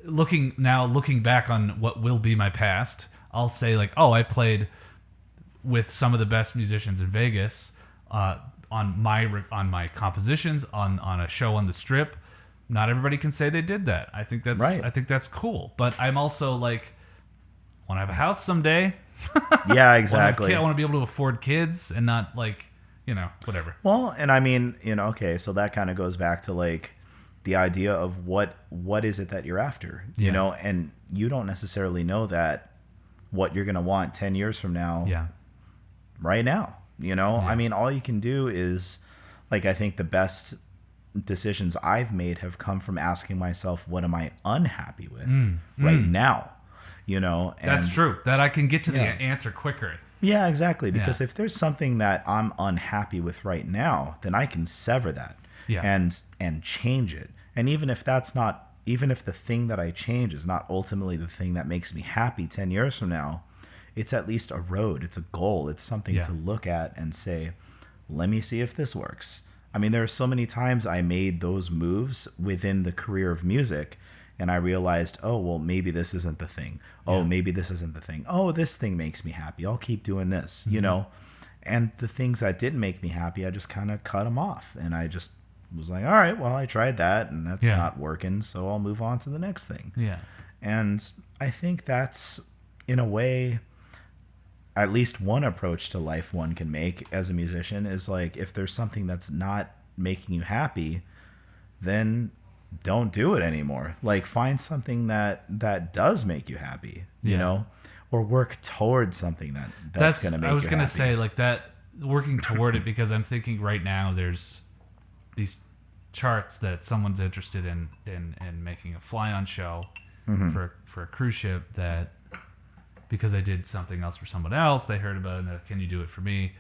Looking back on what will be my past, I'll say like, oh, I played with some of the best musicians in Vegas on my compositions on a show on the Strip. Not everybody can say they did that. I think that's right. I think that's cool. But I'm also like, want to have a house someday. Yeah, exactly. I want to be able to afford kids and not like, whatever. Well, and I mean, okay, so that kind of goes back to like the idea of what is it that you're after, and you don't necessarily know that what you're going to want 10 years from now. Yeah. Right now, I mean, all you can do is like, I think the best decisions I've made have come from asking myself, what am I unhappy with right now? And that's true. That I can get to the answer quicker. Yeah, exactly. Because if there's something that I'm unhappy with right now, then I can sever that and change it. And even if the thing that I change is not ultimately the thing that makes me happy 10 years from now, it's at least a road. It's a goal. It's something to look at and say, let me see if this works. I mean, there are so many times I made those moves within the career of music, and I realized, oh, well, maybe this isn't the thing. Oh, maybe this isn't the thing. Oh, this thing makes me happy. I'll keep doing this, And the things that didn't make me happy, I just kind of cut them off. And I just was like, all right, well, I tried that, and that's not working, so I'll move on to the next thing. Yeah. And I think that's, in a way, at least one approach to life one can make as a musician is like, if there's something that's not making you happy, then don't do it anymore. Like, find something that does make you happy, or work towards something that's going to make you happy. I was going to say like that, working toward it, because I'm thinking right now there's these charts that someone's interested in making a fly-on show for a cruise ship, that because I did something else for someone else, they heard about it and they're like, can you do it for me?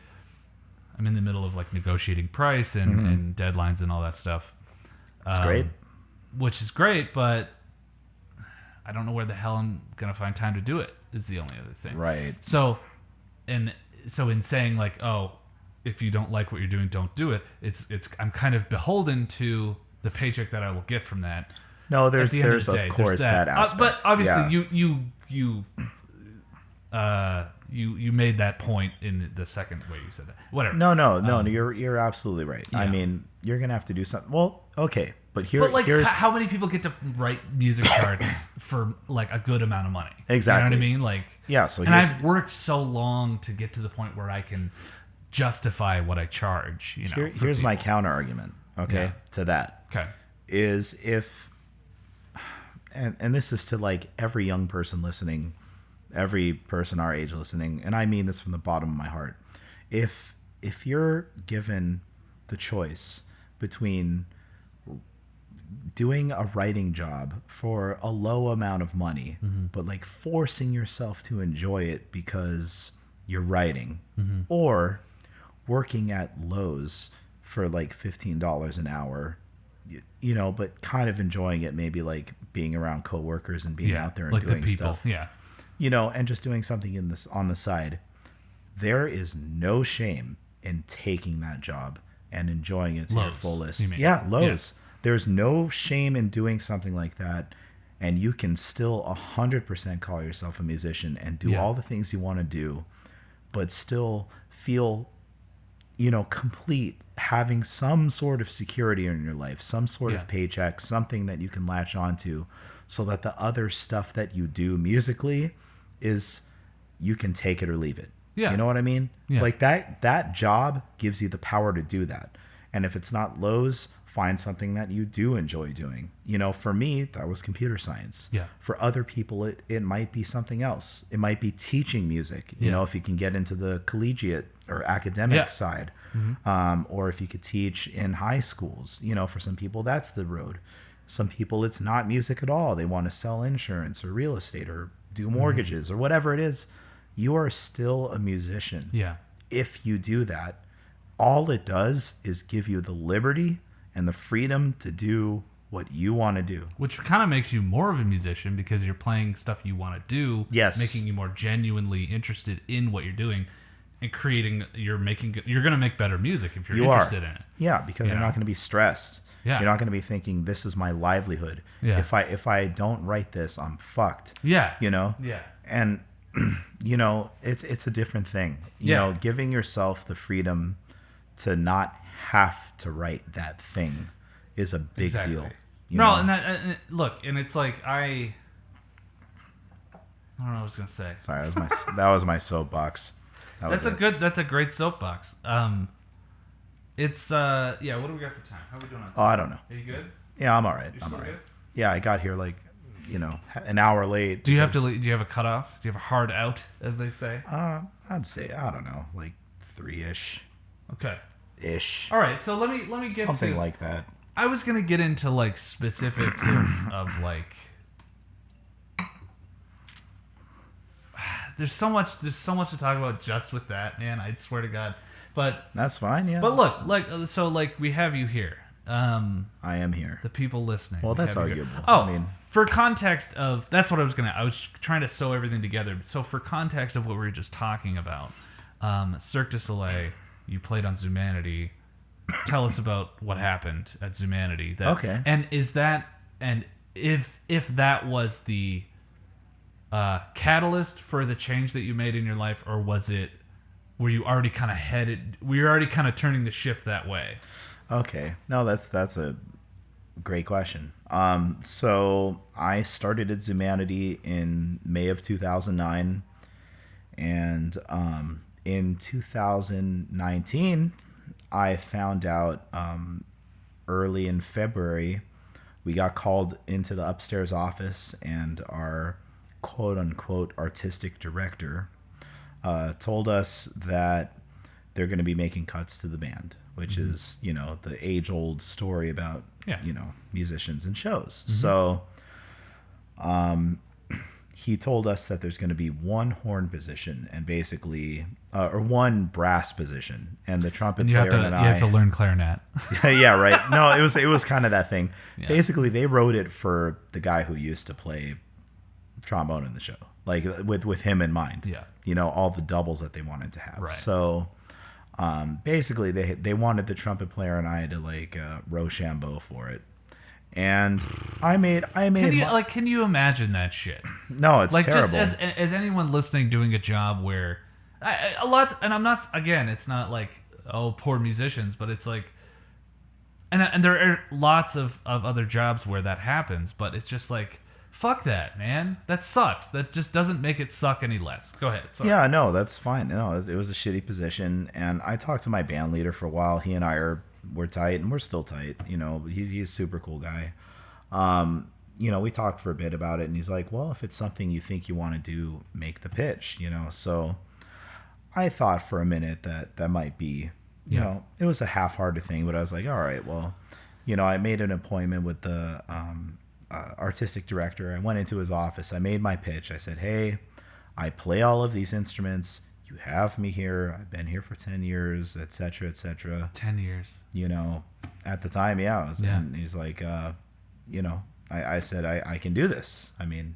I'm in the middle of like negotiating price and deadlines and all that stuff. It's great. Which is great, but I don't know where the hell I'm going to find time to do it, is the only other thing. Right. So in saying like, oh, if you don't like what you're doing, don't do it. I'm kind of beholden to the paycheck that I will get from that. No, there's of course that aspect. But obviously you made that point in the second way you said that. Whatever. No, you're absolutely right. Yeah. I mean, you're gonna have to do something. Well, okay, but here's how many people get to write music charts for like a good amount of money? Exactly. You know what I mean? Like, yeah. So I've worked so long to get to the point where I can justify what I charge. Here's my counter argument. Okay, to that. Okay, is if, and this is to like every young person listening, every person our age listening, and I mean this from the bottom of my heart. If you're given the choice between doing a writing job for a low amount of money, but like forcing yourself to enjoy it because you're writing, or working at Lowe's for like $15 an hour, you know, but kind of enjoying it, maybe like being around coworkers and being out there and like doing the people. stuff, Yeah. you know, and just doing something in this on the side. There is no shame in taking that job and enjoying it to your fullest. Yeah, Lowe's. Yeah. There's no shame in doing something like that, and you can still 100% call yourself a musician and do all the things you want to do, but still feel, you know, complete, having some sort of security in your life, some sort of paycheck, something that you can latch onto, so that the other stuff that you do musically is, you can take it or leave it. Yeah. You know what I mean? Yeah. Like that job gives you the power to do that. And if it's not Lowe's, find something that you do enjoy doing. You know, for me, that was computer science. Yeah. For other people, it might be something else. It might be teaching music, you know, if you can get into the collegiate or academic side. Or if you could teach in high schools, you know, for some people, that's the road. Some people, it's not music at all. They want to sell insurance or real estate or do mortgages or whatever it is. You are still a musician. Yeah. If you do that, all it does is give you the liberty and the freedom to do what you want to do. Which kind of makes you more of a musician because you're playing stuff you want to do. Yes. Making you more genuinely interested in what you're doing and creating, you're going to make better music if you're interested in it. Yeah, because you're not going to be stressed. Yeah. You're not going to be thinking, this is my livelihood. Yeah. If I don't write this, I'm fucked. Yeah. You know? Yeah. And you know, it's a different thing. You know, giving yourself the freedom to not have to write that thing is a big deal. You know? And look, and it's like I don't know what I was gonna say. Sorry, that was my soapbox. That's a great soapbox. It's what do we got for time? How are we doing on time? Oh, I don't know. Are you good? Yeah, I'm all right. I'm all right. Good? Yeah, I got here like, you know, an hour late. Do you have a cutoff? Do you have a hard out, as they say? I'd say, I don't know, like 3-ish. Okay. Ish. All right, so let me get something like that. I was gonna get into like specifics of like. There's so much to talk about just with that, man. I swear to God. But that's fine, yeah. But look, like we have you here. I am here. The people listening. Well, that's arguable. Oh, I mean, for context of that's what I was trying to sew everything together. So for context of what we were just talking about, Cirque du Soleil, you played on Zumanity. Tell us about what happened at Zumanity. Okay. And if that was the catalyst for the change that you made in your life, or were you already kind of turning the ship that way? Okay. No, that's a great question. So I started at Zumanity in May of 2009, and in 2019, I found out early in February, we got called into the upstairs office, and our quote-unquote artistic director told us that they're going to be making cuts to the band, which is, you know, the age-old story about, you know, musicians and shows. So he told us that there's going to be one horn position and basically, or one brass position, and the trumpet player and I... You have to learn clarinet. Yeah, right. No, it was kind of that thing. Yeah. Basically, they wrote it for the guy who used to play trombone in the show, like with him in mind. Yeah. You know, all the doubles that they wanted to have. Right. So basically they wanted the trumpet player and I to like Rochambeau for it. And I made can you imagine that shit? No, it's like terrible. Just as anyone listening doing a job where and I'm not, again, it's not like, oh, poor musicians, but it's like, and there are lots of other jobs where that happens, but it's just like, fuck that, man. That sucks. That just doesn't make it suck any less. Go ahead. Sorry. Yeah, no, that's fine. No, it was a shitty position, and I talked to my band leader for a while. He and I we're tight, and we're still tight. You know, he's a super cool guy. You know, we talked for a bit about it, and he's like, well, if it's something you think you want to do, make the pitch, you know. So I thought for a minute that might be, you know, it was a half-hearted thing, but I was like, all right, well, I made an appointment with the artistic director. I went into his office. I made my pitch. I said, hey, I play all of these instruments. You have me here. I've been here for 10 years, et cetera, et cetera. 10 years. At the time, yeah. And he's like, I said, I can do this. I mean,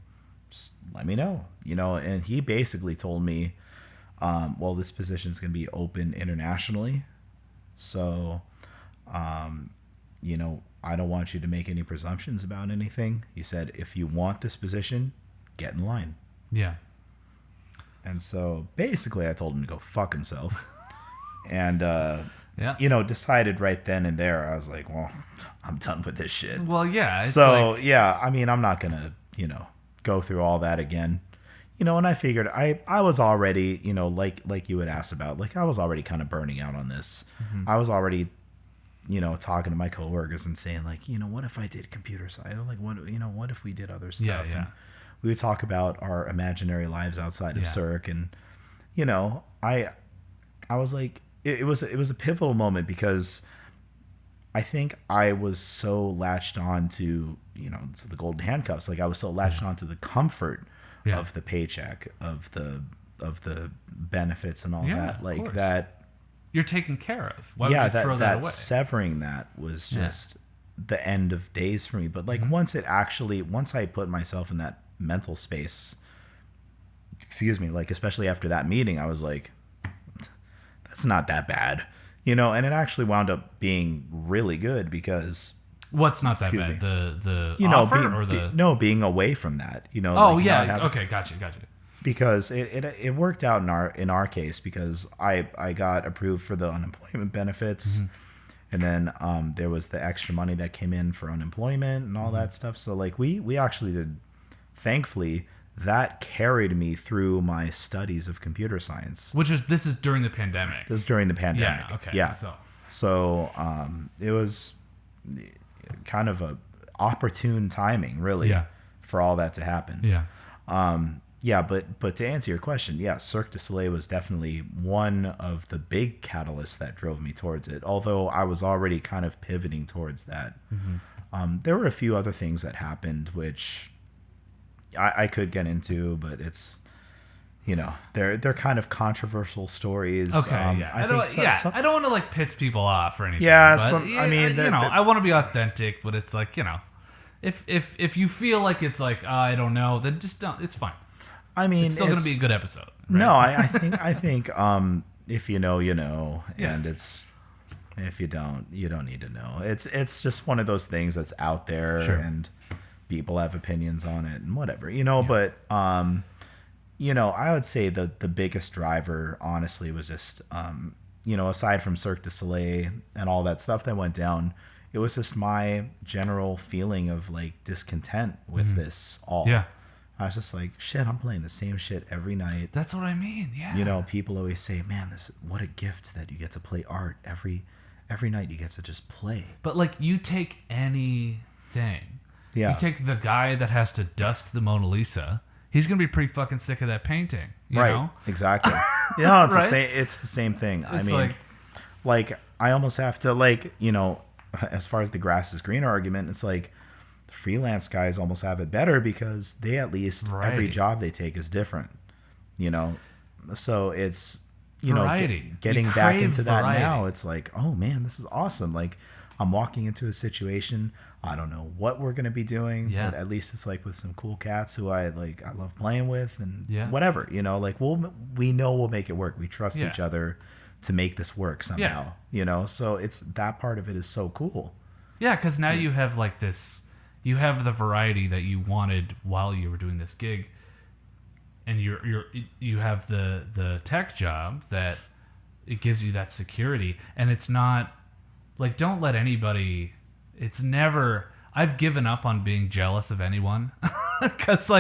just let me know, and he basically told me, well, this position's going to be open internationally. So, I don't want you to make any presumptions about anything. He said, if you want this position, get in line. Yeah. And so basically I told him to go fuck himself. And, decided right then and there, I was like, well, I'm done with this shit. Well, yeah. I mean, I'm not going to, go through all that again. And I figured I was already, like you had asked about, like I was already kind of burning out on this. Mm-hmm. I was already, talking to my coworkers and saying like, what if I did computer science? Like, what if we did other stuff? Yeah. And we would talk about our imaginary lives outside of Cirque. And, I was like, it was a pivotal moment because I think I was so latched on to, to the golden handcuffs. Like I was so latched on to the comfort of the paycheck, of the benefits and all that. Like that. You're taken care of. Why would you throw that away? Severing that was just the end of days for me. But like once I put myself in that mental space, like especially after that meeting, I was like, that's not that bad, and it actually wound up being really good because. What's not that bad? The offer being away from that, Okay, gotcha. Because it worked out in our case because I got approved for the unemployment benefits, and then there was the extra money that came in for unemployment and all that stuff. So like we actually did, thankfully, that carried me through my studies of computer science. This is during the pandemic. This is during the pandemic. Yeah. Okay. Yeah. So it was kind of a opportune timing, really, for all that to happen. Yeah. But to answer your question, Cirque du Soleil was definitely one of the big catalysts that drove me towards it. Although I was already kind of pivoting towards that. Mm-hmm. There were a few other things that happened which I could get into, but it's they're kind of controversial stories. Okay, I don't want to like piss people off or anything. Yeah, but, I want to be authentic, but it's like if you feel like it's like I don't know, then just don't. It's fine. I mean, it's still going to be a good episode. Right? No, I think if you know, and it's if you don't need to know. It's just one of those things that's out there, and people have opinions on it and whatever, But I would say the biggest driver, honestly, was just aside from Cirque du Soleil and all that stuff that went down, it was just my general feeling of like discontent with this all. Yeah. I was just like, shit, I'm playing the same shit every night. That's what I mean. Yeah. People always say, man, what a gift that you get to play art every night. You get to just play. But like, you take anything. Yeah. You take the guy that has to dust the Mona Lisa. He's gonna be pretty fucking sick of that painting. You know? Exactly. It's the same. It's the same thing. It's I mean, like I almost have to as far as the grass is greener argument, it's like freelance guys almost have it better because they at least every job they take is different. So it's getting back into that now. It's like, oh man, this is awesome. Like I'm walking into a situation. I don't know what we're going to be doing, but at least it's like with some cool cats who I love playing with and whatever, like we know we'll make it work. We trust each other to make this work somehow, so it's that part of it is so cool. Yeah. Cause now you have like this, you have the variety that you wanted while you were doing this gig, and you have the tech job that it gives you that security, and it's not like, don't let anybody. It's never. I've given up on being jealous of anyone because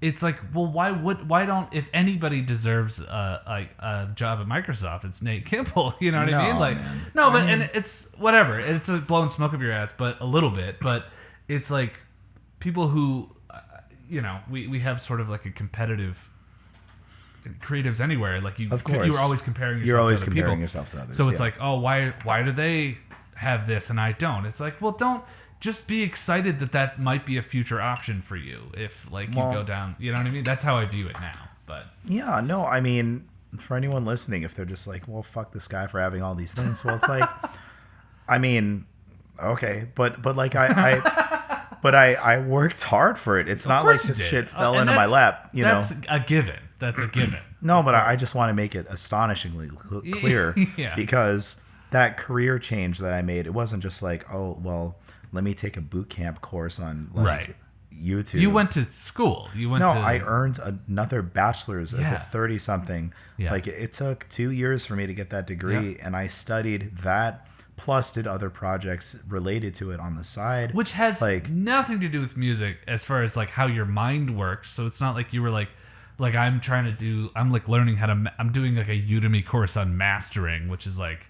it's like, well, why don't, if anybody deserves a job at Microsoft, it's Nate Kimball. You know what I mean? Like, man. No, but and it's whatever. It's a blowing smoke up your ass, but a little bit. But it's like people who, we have sort of like a competitive. Creatives anywhere, like you, of course, you were always comparing yourself. You're always to other comparing people. yourself to others. So it's like, oh, why do they have this and I don't. It's like, well, don't just be excited that might be a future option for you if like you go down. You know what I mean? That's how I view it now. But yeah, no, I mean, for anyone listening, if they're just like, well, fuck this guy for having all these things. Well, it's like, I mean, okay, but like I worked hard for it. It's not like this shit fell into my lap. That's a given. That's a given. No, but I just want to make it astonishingly clear because that career change that I made, it wasn't just like, oh, well, let me take a boot camp course on like YouTube. You went to school. I earned another bachelor's as a 30-something. Yeah. Like it took 2 years for me to get that degree, and I studied that plus did other projects related to it on the side, which has like nothing to do with music as far as like how your mind works. So it's not like you were like I'm like learning how to. I'm doing like a Udemy course on mastering, which is like,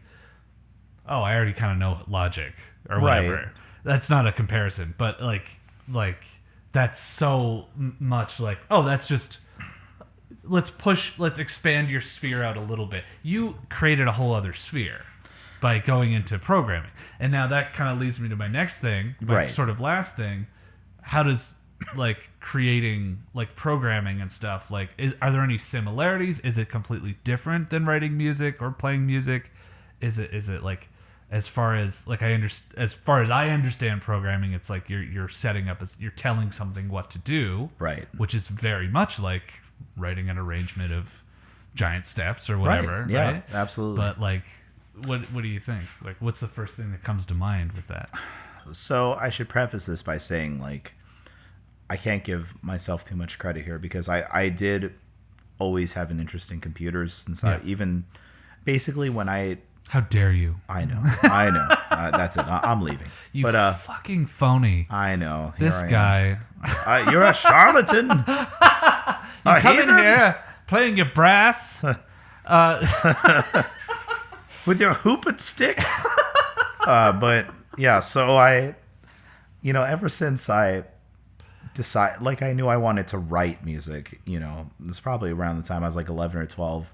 oh, I already kind of know Logic or whatever. Right. That's not a comparison, but like that's so much like, oh, that's just let's expand your sphere out a little bit. You created a whole other sphere by going into programming, and now that kind of leads me to my next thing, my sort of last thing. How does like creating like programming and stuff like are there any similarities? Is it completely different than writing music or playing music? Is it like as far as like I understand programming, it's like you're setting up you're telling something what to do, right? Which is very much like writing an arrangement of giant steps or whatever, right? Yeah, absolutely. But like, what do you think? Like, what's the first thing that comes to mind with that? So I should preface this by saying like I can't give myself too much credit here because I did always have an interest in computers since I even basically when I. How dare you? I know. That's it. I'm leaving. You fucking phony. I know. This guy. You're a charlatan. You come in here playing your brass. With your hooping stick. But yeah, so I, ever since I decided, like I knew I wanted to write music, it was probably around the time I was like 11 or 12.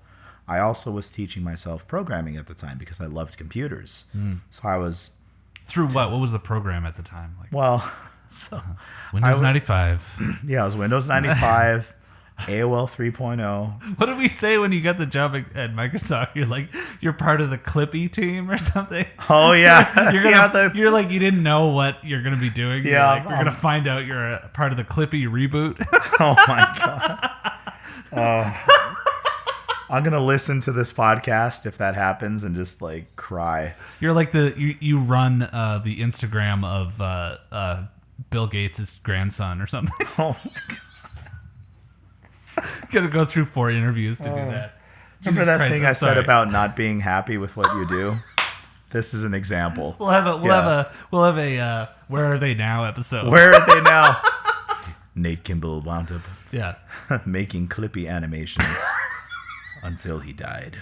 I also was teaching myself programming at the time because I loved computers. So I was... Through what? What was the program at the time? Like, well, so... Windows 95. Yeah, it was Windows 95, AOL 3.0. What did we say when you got the job at Microsoft? You're like, you're part of the Clippy team or something? Oh, yeah. You're like, you didn't know what you're going to be doing. Yeah. You're going to find out you're a part of the Clippy reboot. Oh, my God. I'm going to listen to this podcast if that happens and just like cry. You're like you run the Instagram of Bill Gates' grandson or something. Oh my God. Gotta go through 4 interviews to do that. Remember that thing I said about not being happy with what you do? This is an example. We'll have a Where Are They Now episode. Where are they now? Nate Kimball wound up Yeah. making Clippy animations. Until he died.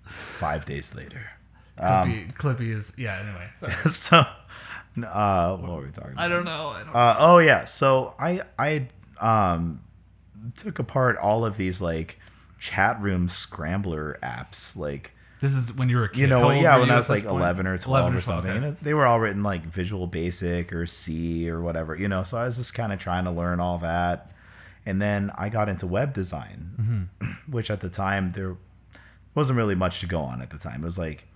5 days later. Clippy is... Yeah, anyway. Sorry. So, what were we talking about? I don't know. Oh, yeah. So, I took apart all of these, like, chat room scrambler apps. Like... This is when you were a kid? when I was, like, 11 or 12 or something. Okay. They were all written, like, Visual Basic or C or whatever, So, I was just kind of trying to learn all that. And then I got into web design, which at the time there wasn't really much to go on at the time. It was like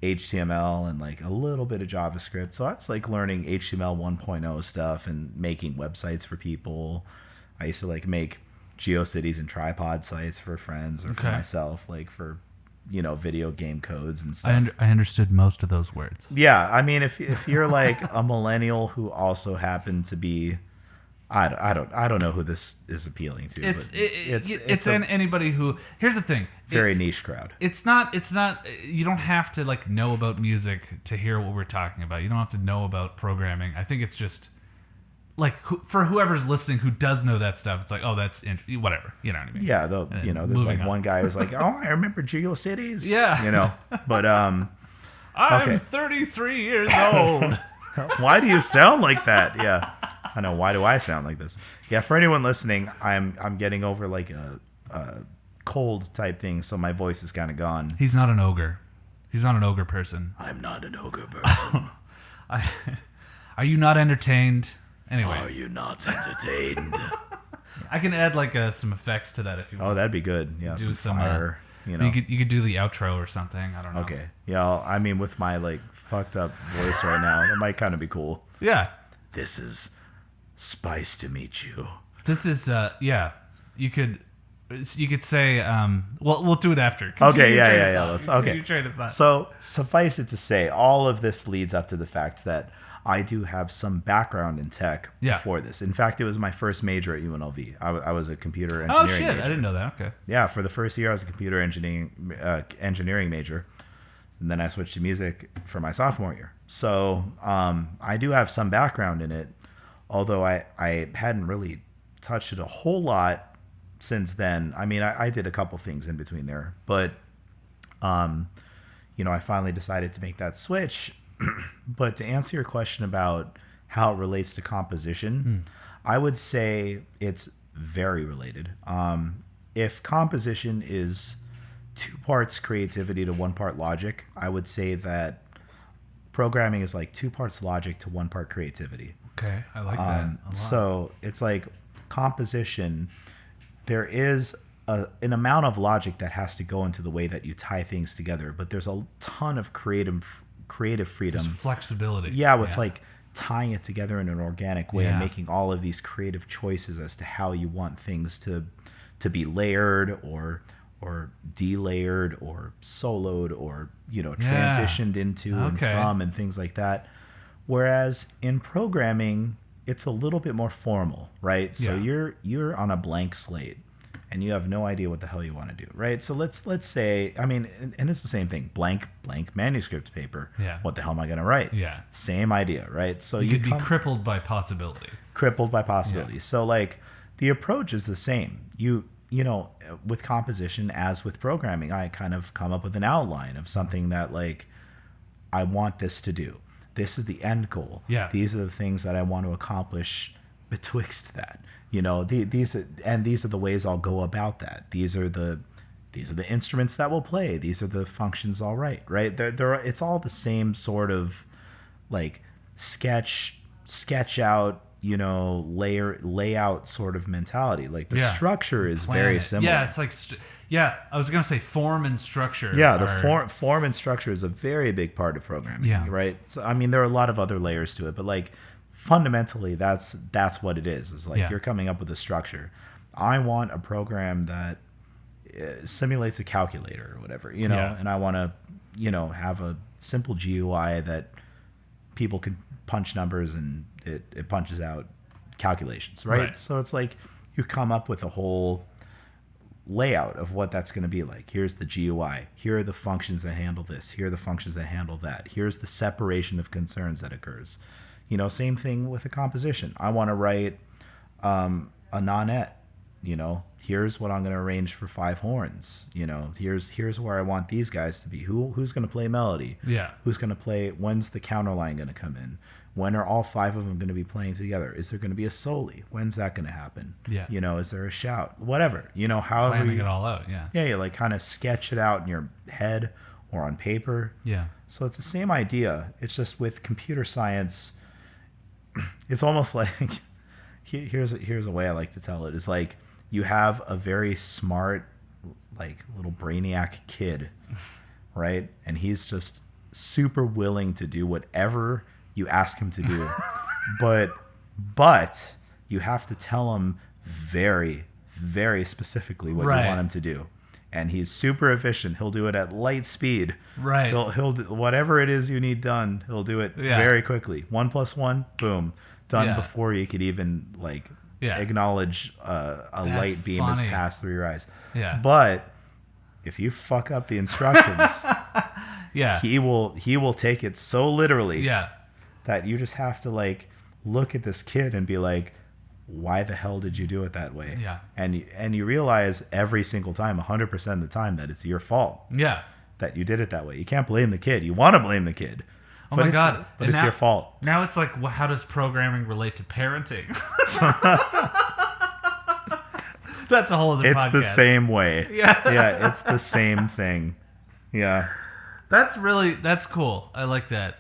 HTML and like a little bit of JavaScript. So I was like learning HTML 1.0 stuff and making websites for people. I used to like make GeoCities and tripod sites for friends or for myself, like for, video game codes and stuff. I understood most of those words. Yeah. I mean, if you're like a millennial who also happened to be... I don't know who this is appealing to. It's anybody who. Here's the thing. Very niche crowd. It's not. You don't have to like know about music to hear what we're talking about. You don't have to know about programming. I think it's just like for whoever's listening who does know that stuff. It's like, oh, that's whatever. You know what I mean? Yeah. There's like one guy who's like, oh, I remember GeoCities. Yeah. But I'm 33 years old. Why do you sound like that? Yeah. I know. Why do I sound like this? Yeah, for anyone listening, I'm getting over like a cold type thing, so my voice is kind of gone. He's not an ogre. He's not an ogre person. I'm not an ogre person. Are you not entertained? Anyway. Are you not entertained? I can add like some effects to that if you want. Oh, that'd be good. Yeah, Do some fire. You could do the outro or something. I don't know. Okay. Yeah, I mean, with my like fucked up voice right now, that might kind of be cool. Yeah. This is Spice to meet you. This is You could say we'll do it after. Okay. Yeah. Let's okay. Okay. So suffice it to say, all of this leads up to the fact that I do have some background in tech before this. In fact, it was my first major at UNLV. I was a computer engineering major. I didn't know that. Okay. Yeah, for the first year I was a computer engineering major. And then I switched to music for my sophomore year. So I do have some background in it, although I hadn't really touched it a whole lot since then. I mean, I did a couple things in between there. But, I finally decided to make that switch. But to answer your question about how it relates to composition, I would say it's very related. If composition is 2 parts creativity to 1 part logic, I would say that programming is like 2 parts logic to 1 part creativity. Okay, I like that a lot. So it's like composition, there is an amount of logic that has to go into the way that you tie things together, but there's a ton of creative freedom. There's flexibility. Yeah, with like tying it together in an organic way and making all of these creative choices as to how you want things to be layered or delayered or soloed or transitioned into and from and things like that. Whereas in programming, it's a little bit more formal, right? So you're on a blank slate and you have no idea what the hell you want to do, right? So let's say, I mean, and it's the same thing, blank manuscript paper. Yeah. What the hell am I going to write? Yeah. Same idea, right? So you could be crippled by possibility. Yeah. So like the approach is the same. You know, with composition as with programming, I kind of come up with an outline of something that like I want this to do. This is the end goal. Yeah. These are the things that I want to accomplish betwixt that. These are the ways I'll go about that. These are the instruments that will play. These are the functions I'll write, right? It's all the same sort of like sketch out, layout sort of mentality. Like the structure is very similar. Yeah, it's like I was gonna say form and structure. Yeah, the form and structure is a very big part of programming. Yeah. Right. So I mean, there are a lot of other layers to it, but like fundamentally, that's what it is. It's like you're coming up with a structure. I want a program that simulates a calculator or whatever, and I want to, have a simple GUI that people can punch numbers and it punches out calculations, right? So it's like you come up with a whole layout of what that's going to be like. Here's the GUI. Here are the functions that handle this. Here are the functions that handle that. Here's the separation of concerns that occurs. Same thing with a composition. I want to write a nonette. Here's what I'm going to arrange for 5 horns. Here's where I want these guys to be. Who's going to play melody? Yeah. Who's going to play? When's the counter line going to come in? When are all 5 of them going to be playing together? Is there going to be a soli? When's that going to happen? Yeah. Is there a shout? Whatever. However planning it all out. Yeah. Yeah. You like kind of sketch it out in your head or on paper. Yeah. So it's the same idea. It's just with computer science. It's almost like here's a way I like to tell it. It's like you have a very smart, like little brainiac kid, right? And he's just super willing to do whatever you ask him to do, but you have to tell him very, very specifically what you want him to do. And he's super efficient. He'll do it at light speed. Right. He'll do whatever it is you need done. He'll do it very quickly. 1 + 1, boom, done before you could even acknowledge a light beam has passed through your eyes. Yeah. But if you fuck up the instructions, he will take it so literally. Yeah. That you just have to like look at this kid and be like, why the hell did you do it that way? Yeah. And you realize every single time, 100% of the time, that it's your fault. Yeah. That you did it that way. You can't blame the kid. You want to blame the kid. Oh my God. But it's your fault. Now it's like, well, how does programming relate to parenting? That's a whole other podcast. It's the same way. Yeah. Yeah, it's the same thing. Yeah. That's cool. I like that.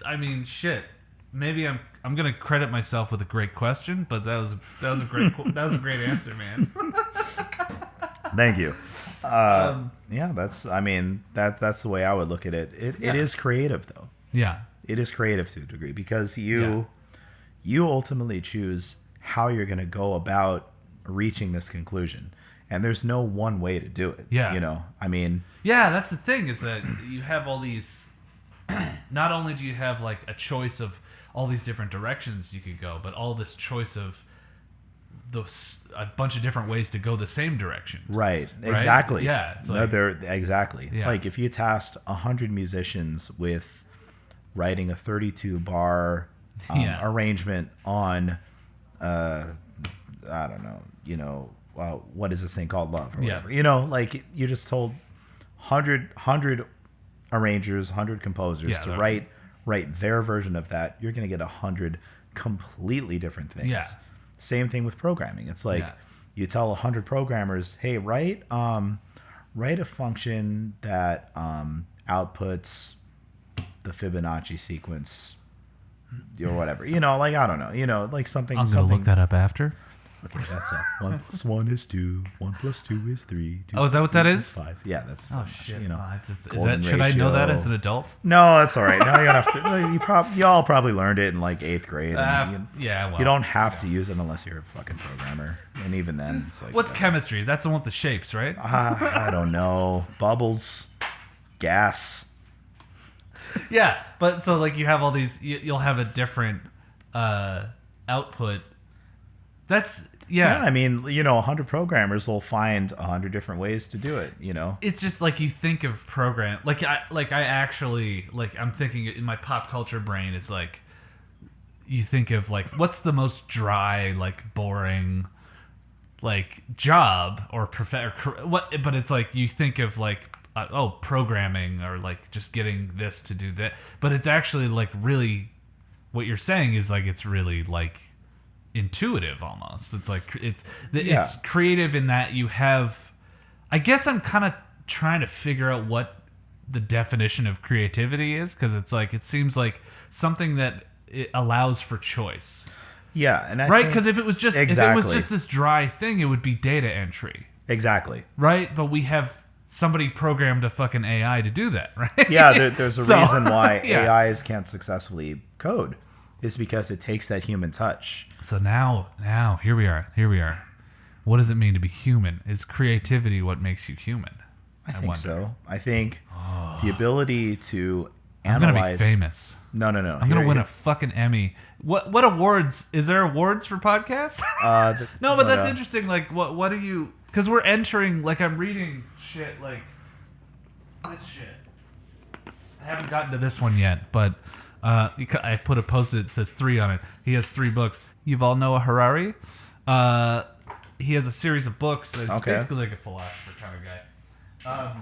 I mean, shit. Maybe I'm gonna credit myself with a great question, but that was a great great answer, man. Thank you. Yeah, that's the way I would look at it. It is creative though. Yeah. It is creative to a degree because you ultimately choose how you're going to go about reaching this conclusion. And there's no one way to do it. Yeah. Yeah, that's the thing is that you have all these, not only do you have like a choice of all these different directions you could go, but all this choice of a bunch of different ways to go the same direction. Right? Exactly. Yeah. It's like, exactly. Yeah. Like if you tasked 100 musicians with writing a 32 bar arrangement on, I don't know, what is this thing called, love or whatever, like you just told 100 arrangers, 100 composers to write their version of that. You're going to get 100 completely different things. Yeah. Same thing with programming. It's like you tell 100 programmers, hey, write a function that outputs the Fibonacci sequence or whatever, like I don't know, like something. I'm gonna look that up after. Okay, that's 1 + 1 is 2. 1 + 2 is 3. Oh, is that what that is? 5. Yeah, that's. Oh shit! Golden Should I know that ratio. as an adult? No, that's all right. Now you don't have to. Y'all probably learned it in like 8th grade. Well, you don't have to use it unless you're a fucking programmer, and even then, it's like. What's chemistry? That's the one with the shapes, right? I don't know. Bubbles, gas. Yeah, but so like you have all these, you'll have a different output. That's Yeah, I mean, 100 programmers will find 100 different ways to do it. It's just like you think of program I'm thinking in my pop culture brain. It's like you think of like what's the most dry, like boring, like job or what? But it's like you think of like programming or like just getting this to do that. But it's actually like really what you're saying is like it's really like intuitive almost. It's like it's creative in that you have. I guess I'm kind of trying to figure out what the definition of creativity is, because it's like it seems like something that it allows for choice. Yeah, and right, because if it was just this dry thing, it would be data entry. Exactly. Right, but we have somebody programmed a fucking AI to do that, right? Yeah, there's a reason why AIs can't successfully code. Is because it takes that human touch. So now here we are. What does it mean to be human? Is creativity what makes you human? I think so. I think the ability to analyze. I'm gonna be famous. No. I'm gonna win a fucking Emmy. What awards? Is there awards for podcasts? No, but that's interesting. Like, what do you? Because we're entering. Like, I'm reading shit like this shit. I haven't gotten to this one yet, but. I put a post-it that says 3 on it. He has 3 books. Yuval Noah Harari. He has a series of books. It's basically like a philosopher kind of guy.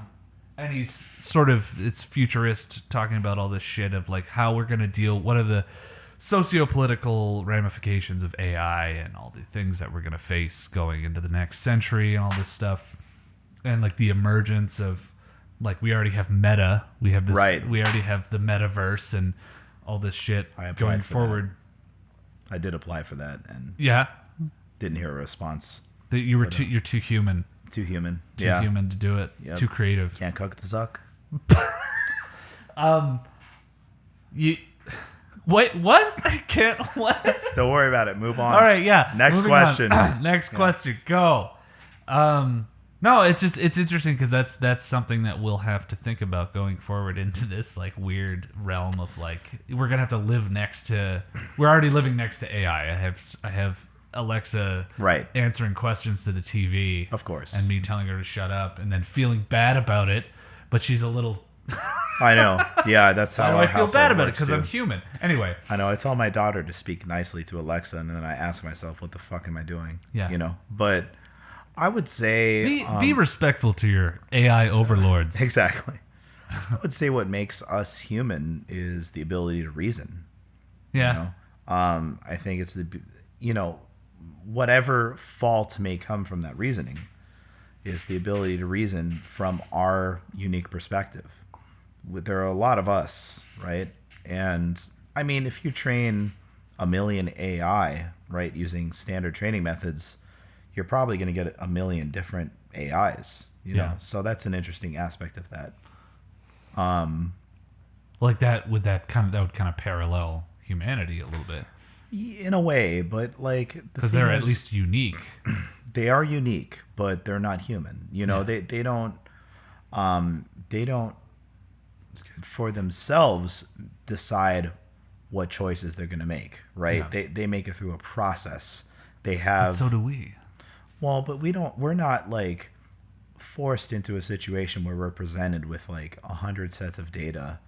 And he's sort of, it's futurist, talking about all this shit of like how we're going to deal, what are the socio-political ramifications of AI and all the things that we're going to face going into the next century and all this stuff. And like the emergence of, like, we already have Meta. We have this. Right. We already have the metaverse and all this shit going forward. I did apply for that and didn't hear a response. You're too human. Too human. Too human to do it. Yep. Too creative. Can't cook the zuck. Wait, what? I can't. What? Don't worry about it. Move on. All right. Yeah. Next question. Next question. Go. No, it's interesting because that's something that we'll have to think about going forward into this like weird realm of like we're gonna have to live next to. We're already living next to AI. I have Alexa answering questions to the TV, of course, and me telling her to shut up, and then feeling bad about it. But she's a little. I know. Yeah, that's how I feel bad about it because I'm human. Anyway, I know. I tell my daughter to speak nicely to Alexa, and then I ask myself, "What the fuck am I doing?" Yeah, but. I would say... Be respectful to your AI overlords. Exactly. I would say what makes us human is the ability to reason. Yeah. I think it's whatever fault may come from that reasoning is the ability to reason from our unique perspective. there are a lot of us, right? And I mean, if you train a million AI, right, using standard training methods, you're probably going to get a million different AIs, you know? So that's an interesting aspect of that. Like that would kind of parallel humanity a little bit. In a way, but like because they're at least unique. They are unique, but they're not human. You know, they don't for themselves decide what choices they're going to make, right? Yeah. They make it through a process. They have. But so do we. Well, but we're not like forced into a situation where we're presented with like 100 sets of data,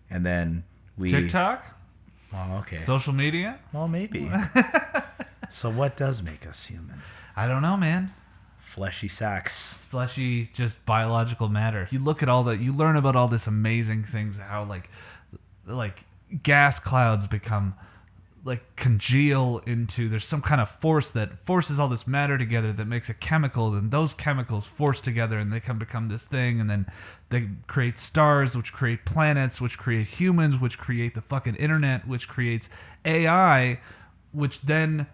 and then we TikTok. Well, okay. Social media. Well, maybe. So what does make us human? I don't know, man. Fleshy sacks. Fleshy, just biological matter. You look at you learn about all this amazing things, how like gas clouds become like congeal into, there's some kind of force that forces all this matter together that makes a chemical, and those chemicals force together and they can become this thing, and then they create stars, which create planets, which create humans, which create the fucking internet, which creates AI, which then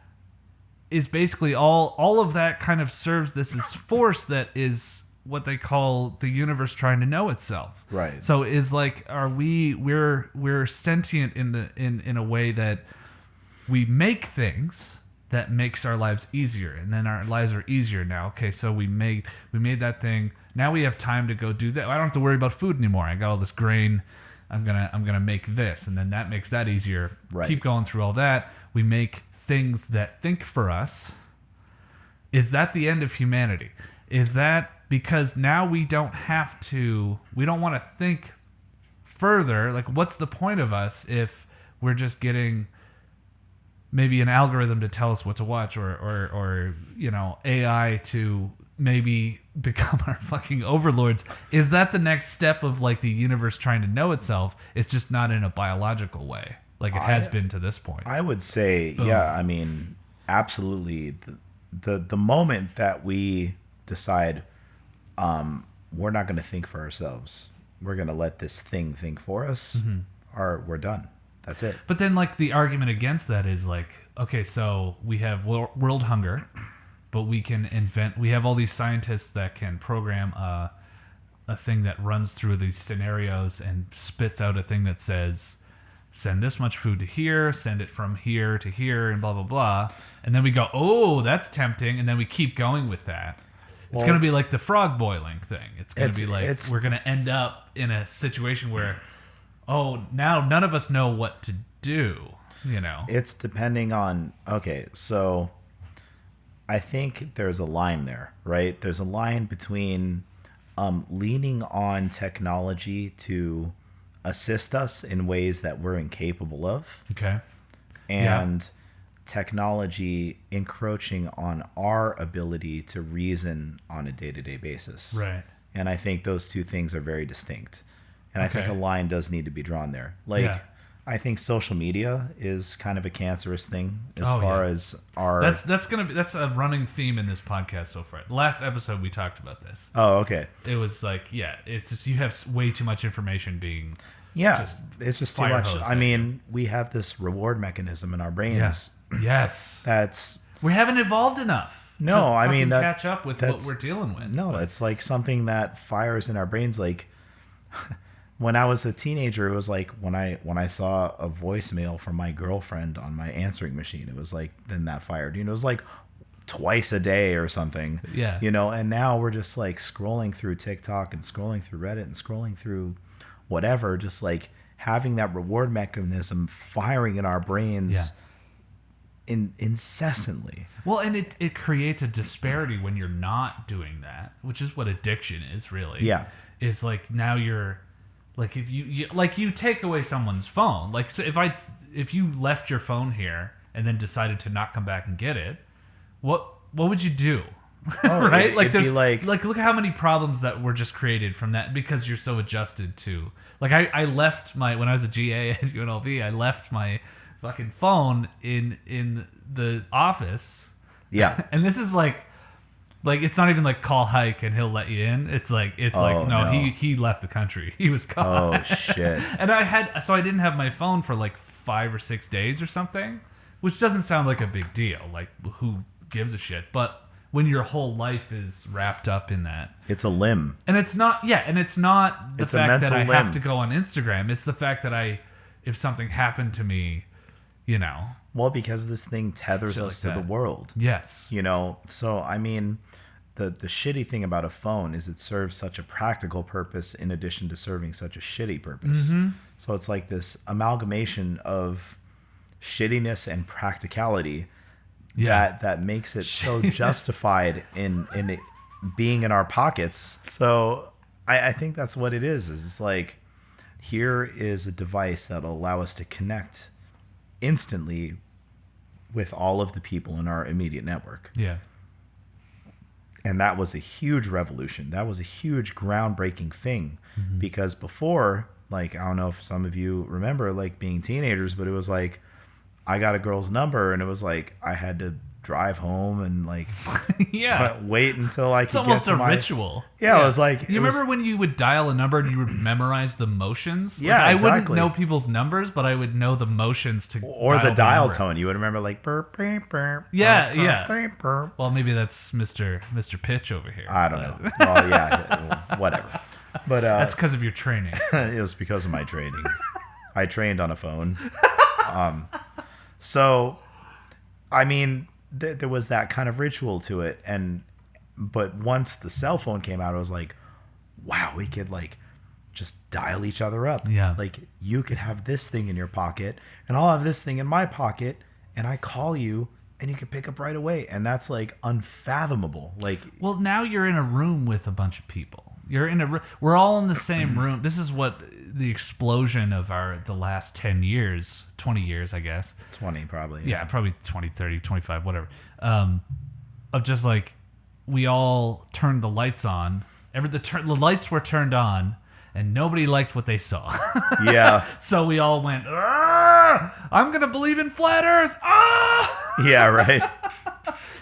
is basically all of that kind of serves this as force that is what they call the universe trying to know itself. Right. So is like, we're sentient in a way that we make things that makes our lives easier, and then our lives are easier now. Okay, so we made that thing. Now we have time to go do that. I don't have to worry about food anymore. I got all this grain. I'm gonna make this, and then that makes that easier. Right. Keep going through all that. We make things that think for us. Is that the end of humanity? Is that because now we don't want to think further? Like, what's the point of us if we're just getting maybe an algorithm to tell us what to watch, or you know, AI to maybe become our fucking overlords? Is that the next step of like the universe trying to know itself? It's just not in a biological way like it has been to this point. I would say, boom. Yeah, I mean, absolutely. The moment that we decide we're not going to think for ourselves, we're going to let this thing think for us, we're done. That's it. But then, like, the argument against that is like, okay, so we have world hunger, but we have all these scientists that can program a thing that runs through these scenarios and spits out a thing that says, send this much food to here, send it from here to here, and blah, blah, blah. And then we go, oh, that's tempting. And then we keep going with that. It's going to be like the frog boiling thing. It's going to be like, we're going to end up in a situation where, oh, now none of us know what to do, you know? It's depending on, okay, so I think there's a line there, right? There's a line between leaning on technology to assist us in ways that we're incapable of. Okay. And technology encroaching on our ability to reason on a day-to-day basis. Right. And I think those two things are very distinct. And I think a line does need to be drawn there. Like, I think social media is kind of a cancerous thing as far as our... That's a running theme in this podcast so far. The last episode we talked about this. Oh, okay. It was like, it's just, you have way too much information being... Yeah, it's just too much. I mean, we have this reward mechanism in our brains. Yes. We haven't evolved enough. No, I mean, catch up with what we're dealing with. No, it's like something that fires in our brains. Like when I was a teenager, it was like when I saw a voicemail from my girlfriend on my answering machine, it was like, then that fired. You know, it was like twice a day or something. Yeah. You know, and now we're just like scrolling through TikTok and scrolling through Reddit and scrolling through whatever, just like having that reward mechanism firing in our brains incessantly. Well, and it creates a disparity when you're not doing that, which is what addiction is really. Yeah. Is like, now you're like, if you take away someone's phone, like, so if you left your phone here and then decided to not come back and get it, what would you do? Oh, right? Like, there's like look at how many problems that were just created from that because you're so adjusted to. Like, I left when I was a GA at UNLV, I left my fucking phone in the office. Yeah. And this is like Like, it's not even like call hike and he'll let you in. It's like no. He left the country. He was caught. Oh shit. And I didn't have my phone for like 5 or 6 days or something, which doesn't sound like a big deal. Like, who gives a shit? But when your whole life is wrapped up in that, it's a limb. And it's not the fact that I limb. have to go on Instagram. It's the fact that if something happened to me, Well, because this thing tethers us to the world. Yes. So I mean, the shitty thing about a phone is it serves such a practical purpose in addition to serving such a shitty purpose. Mm-hmm. So it's like this amalgamation of shittiness and practicality that makes it so justified in it being in our pockets. So I think that's what it is. It's like, here is a device that'll allow us to connect instantly with all of the people in our immediate network. Yeah. And that was a huge revolution. That was a huge groundbreaking thing. Mm-hmm. Because before, like, I don't know if some of you remember, like, being teenagers, but it was like, I got a girl's number and it was like I had to drive home and like wait until I could get to It's almost a ritual. Yeah, it was like... You remember when you would dial a number and you would memorize the motions? Yeah, like, exactly. I wouldn't know people's numbers, but I would know the motions to or the dial tone. You would remember like burp, burp, burp. Yeah, burp, yeah. Burp, burp. Well, maybe that's Mr. Pitch over here. I don't know. Well, yeah, whatever. But that's because of your training. It was because of my training. I trained on a phone. So, I mean, there was that kind of ritual to it, but once the cell phone came out, it was like, wow, we could like just dial each other up. Yeah. Like, you could have this thing in your pocket, and I'll have this thing in my pocket, and I call you, and you can pick up right away, and that's like unfathomable. Like, well, now you're in a room with a bunch of people. We're all in the same room. This is what the explosion of the last 10 years, 20 years, I guess. 20 probably. Yeah, probably 20, 30, 25, whatever. Of just like, we all turned the lights on. The lights were turned on, and nobody liked what they saw. Yeah. So we all went, I'm going to believe in flat Earth. Yeah, right.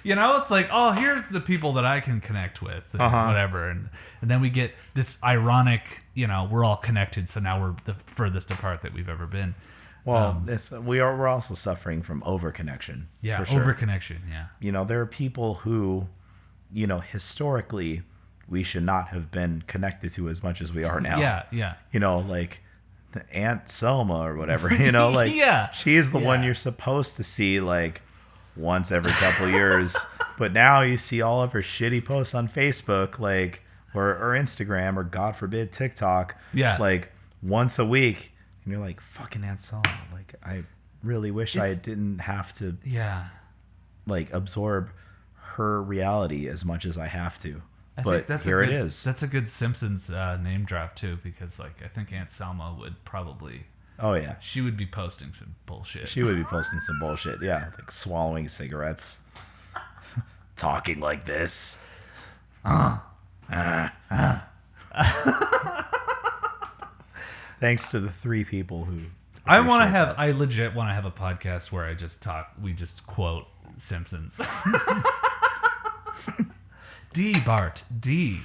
It's like, oh, here's the people that I can connect with, and whatever. And then we get this ironic, we're all connected, so now we're the furthest apart that we've ever been. Well, we're also suffering from overconnection. Yeah, for sure. overconnection, yeah. There are people who, historically, we should not have been connected to as much as we are now. Yeah. Like the Aunt Selma or whatever, like yeah. She's the one you're supposed to see like once every couple years. But now you see all of her shitty posts on Facebook, like, or Instagram, or God forbid TikTok, like once a week, and you're like, fucking Aunt Selma. Like, I really wish I didn't have to, like, absorb her reality as much as I have to. But here it is. That's a good Simpsons name drop too, because like I think Aunt Selma would probably. Oh yeah, she would be posting some bullshit. She would be posting some bullshit. Yeah, like swallowing cigarettes, talking like this. Thanks to the 3 people who. I legit want to have a podcast where we just quote Simpsons. D, Bart, D.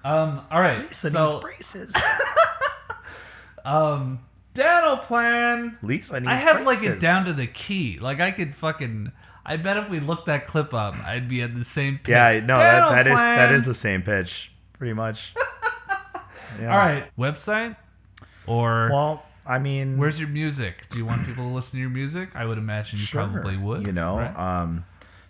All right. Lisa needs braces. Dental plan. Lisa needs I have braces. like it down to the key. Like I could fucking. I bet if we looked that clip up, I'd be at the same pitch. Yeah, no, that is the same pitch, pretty much. Yeah. All right, website or. Well, I mean, where's your music? Do you want people to listen to your music? I would imagine you probably would. Right?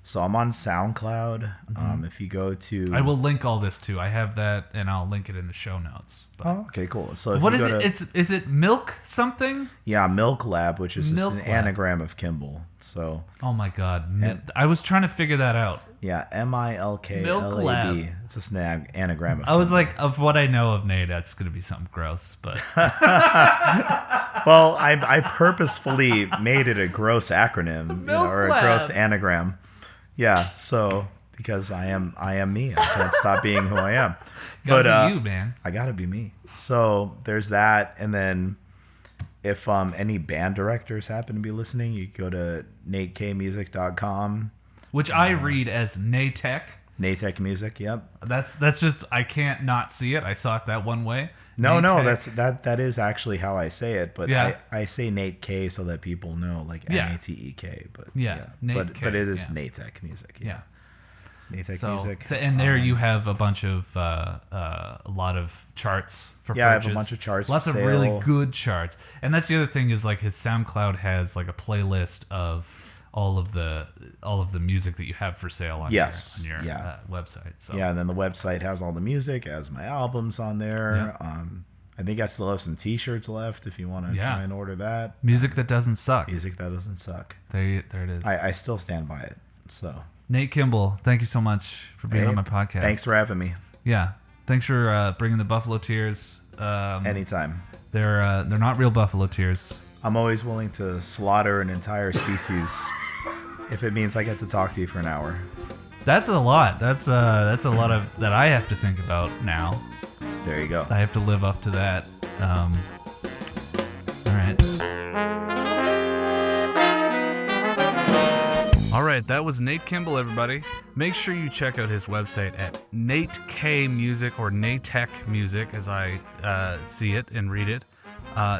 So I'm on SoundCloud. If you go to, I will link all this too. I have that, and I'll link it in the show notes. But okay, cool. So what is it? Is it Milk something? Yeah, Milk Lab, which is just an anagram of Kimball. So. Oh my God, I was trying to figure that out. Yeah, MILKLAB. It's just an anagram of Kimball. I was like, of what I know of Nate, that's going to be something gross, but. Well, I purposefully made it a gross acronym, or a gross anagram. Yeah, so because I am me. I can't stop being who I am. Gotta be you, man. I gotta be me. So there's that, and then if any band directors happen to be listening, you go to natekmusic.com. Which I read as Natech. Natech Music. Yep. That's just, I can't not see it. I saw it that one way. No, Natech. that is actually how I say it, but Yeah. I say Nate K so that people know, like Natek, but Nate K, but it is Natech Music. Yeah. Natech Music. So, and there you have a bunch of a lot of charts for purchase. I have a bunch of charts. Lots for of sale. really good charts. And that's the other thing is like his SoundCloud has like a playlist of all of the music that you have for sale on your website. So yeah, and then the website has all the music, has my albums on there. Yeah. I think I still have some T-shirts left if you want to try and order that. Music that doesn't suck. Music that doesn't suck. There it is. I still stand by it. So Nate Kimball, thank you so much for being on my podcast. Thanks for having me. Yeah, thanks for bringing the Buffalo Tears. Anytime. They're not real Buffalo Tears. I'm always willing to slaughter an entire species if it means I get to talk to you for an hour. That's a lot. That's a lot of that I have to think about now. There you go. I have to live up to that. All right. All right, that was Nate Kimball, everybody. Make sure you check out his website at Nate K Music or Natech Music, as I see it and read it.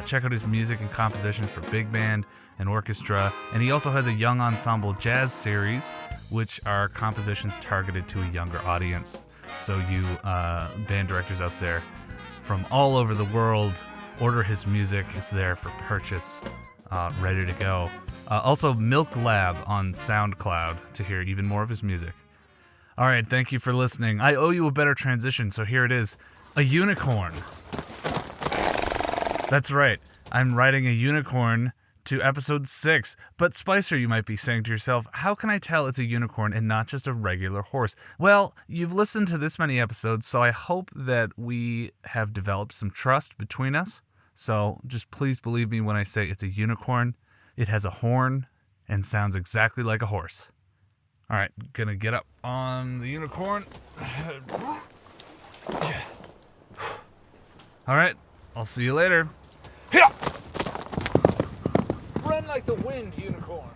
Check out his music and compositions for big band and orchestra. And he also has a young ensemble jazz series, which are compositions targeted to a younger audience. So you band directors out there from all over the world, order his music. It's there for purchase, ready to go. Also, Milk Lab on SoundCloud to hear even more of his music. All right, thank you for listening. I owe you a better transition, so here it is. A unicorn. That's right. I'm riding a unicorn to episode 6. But Spicer, you might be saying to yourself, how can I tell it's a unicorn and not just a regular horse? Well, you've listened to this many episodes, so I hope that we have developed some trust between us. So just please believe me when I say it's a unicorn. It has a horn and sounds exactly like a horse. All right, gonna get up on the unicorn. All right, I'll see you later. Run like the wind, unicorn.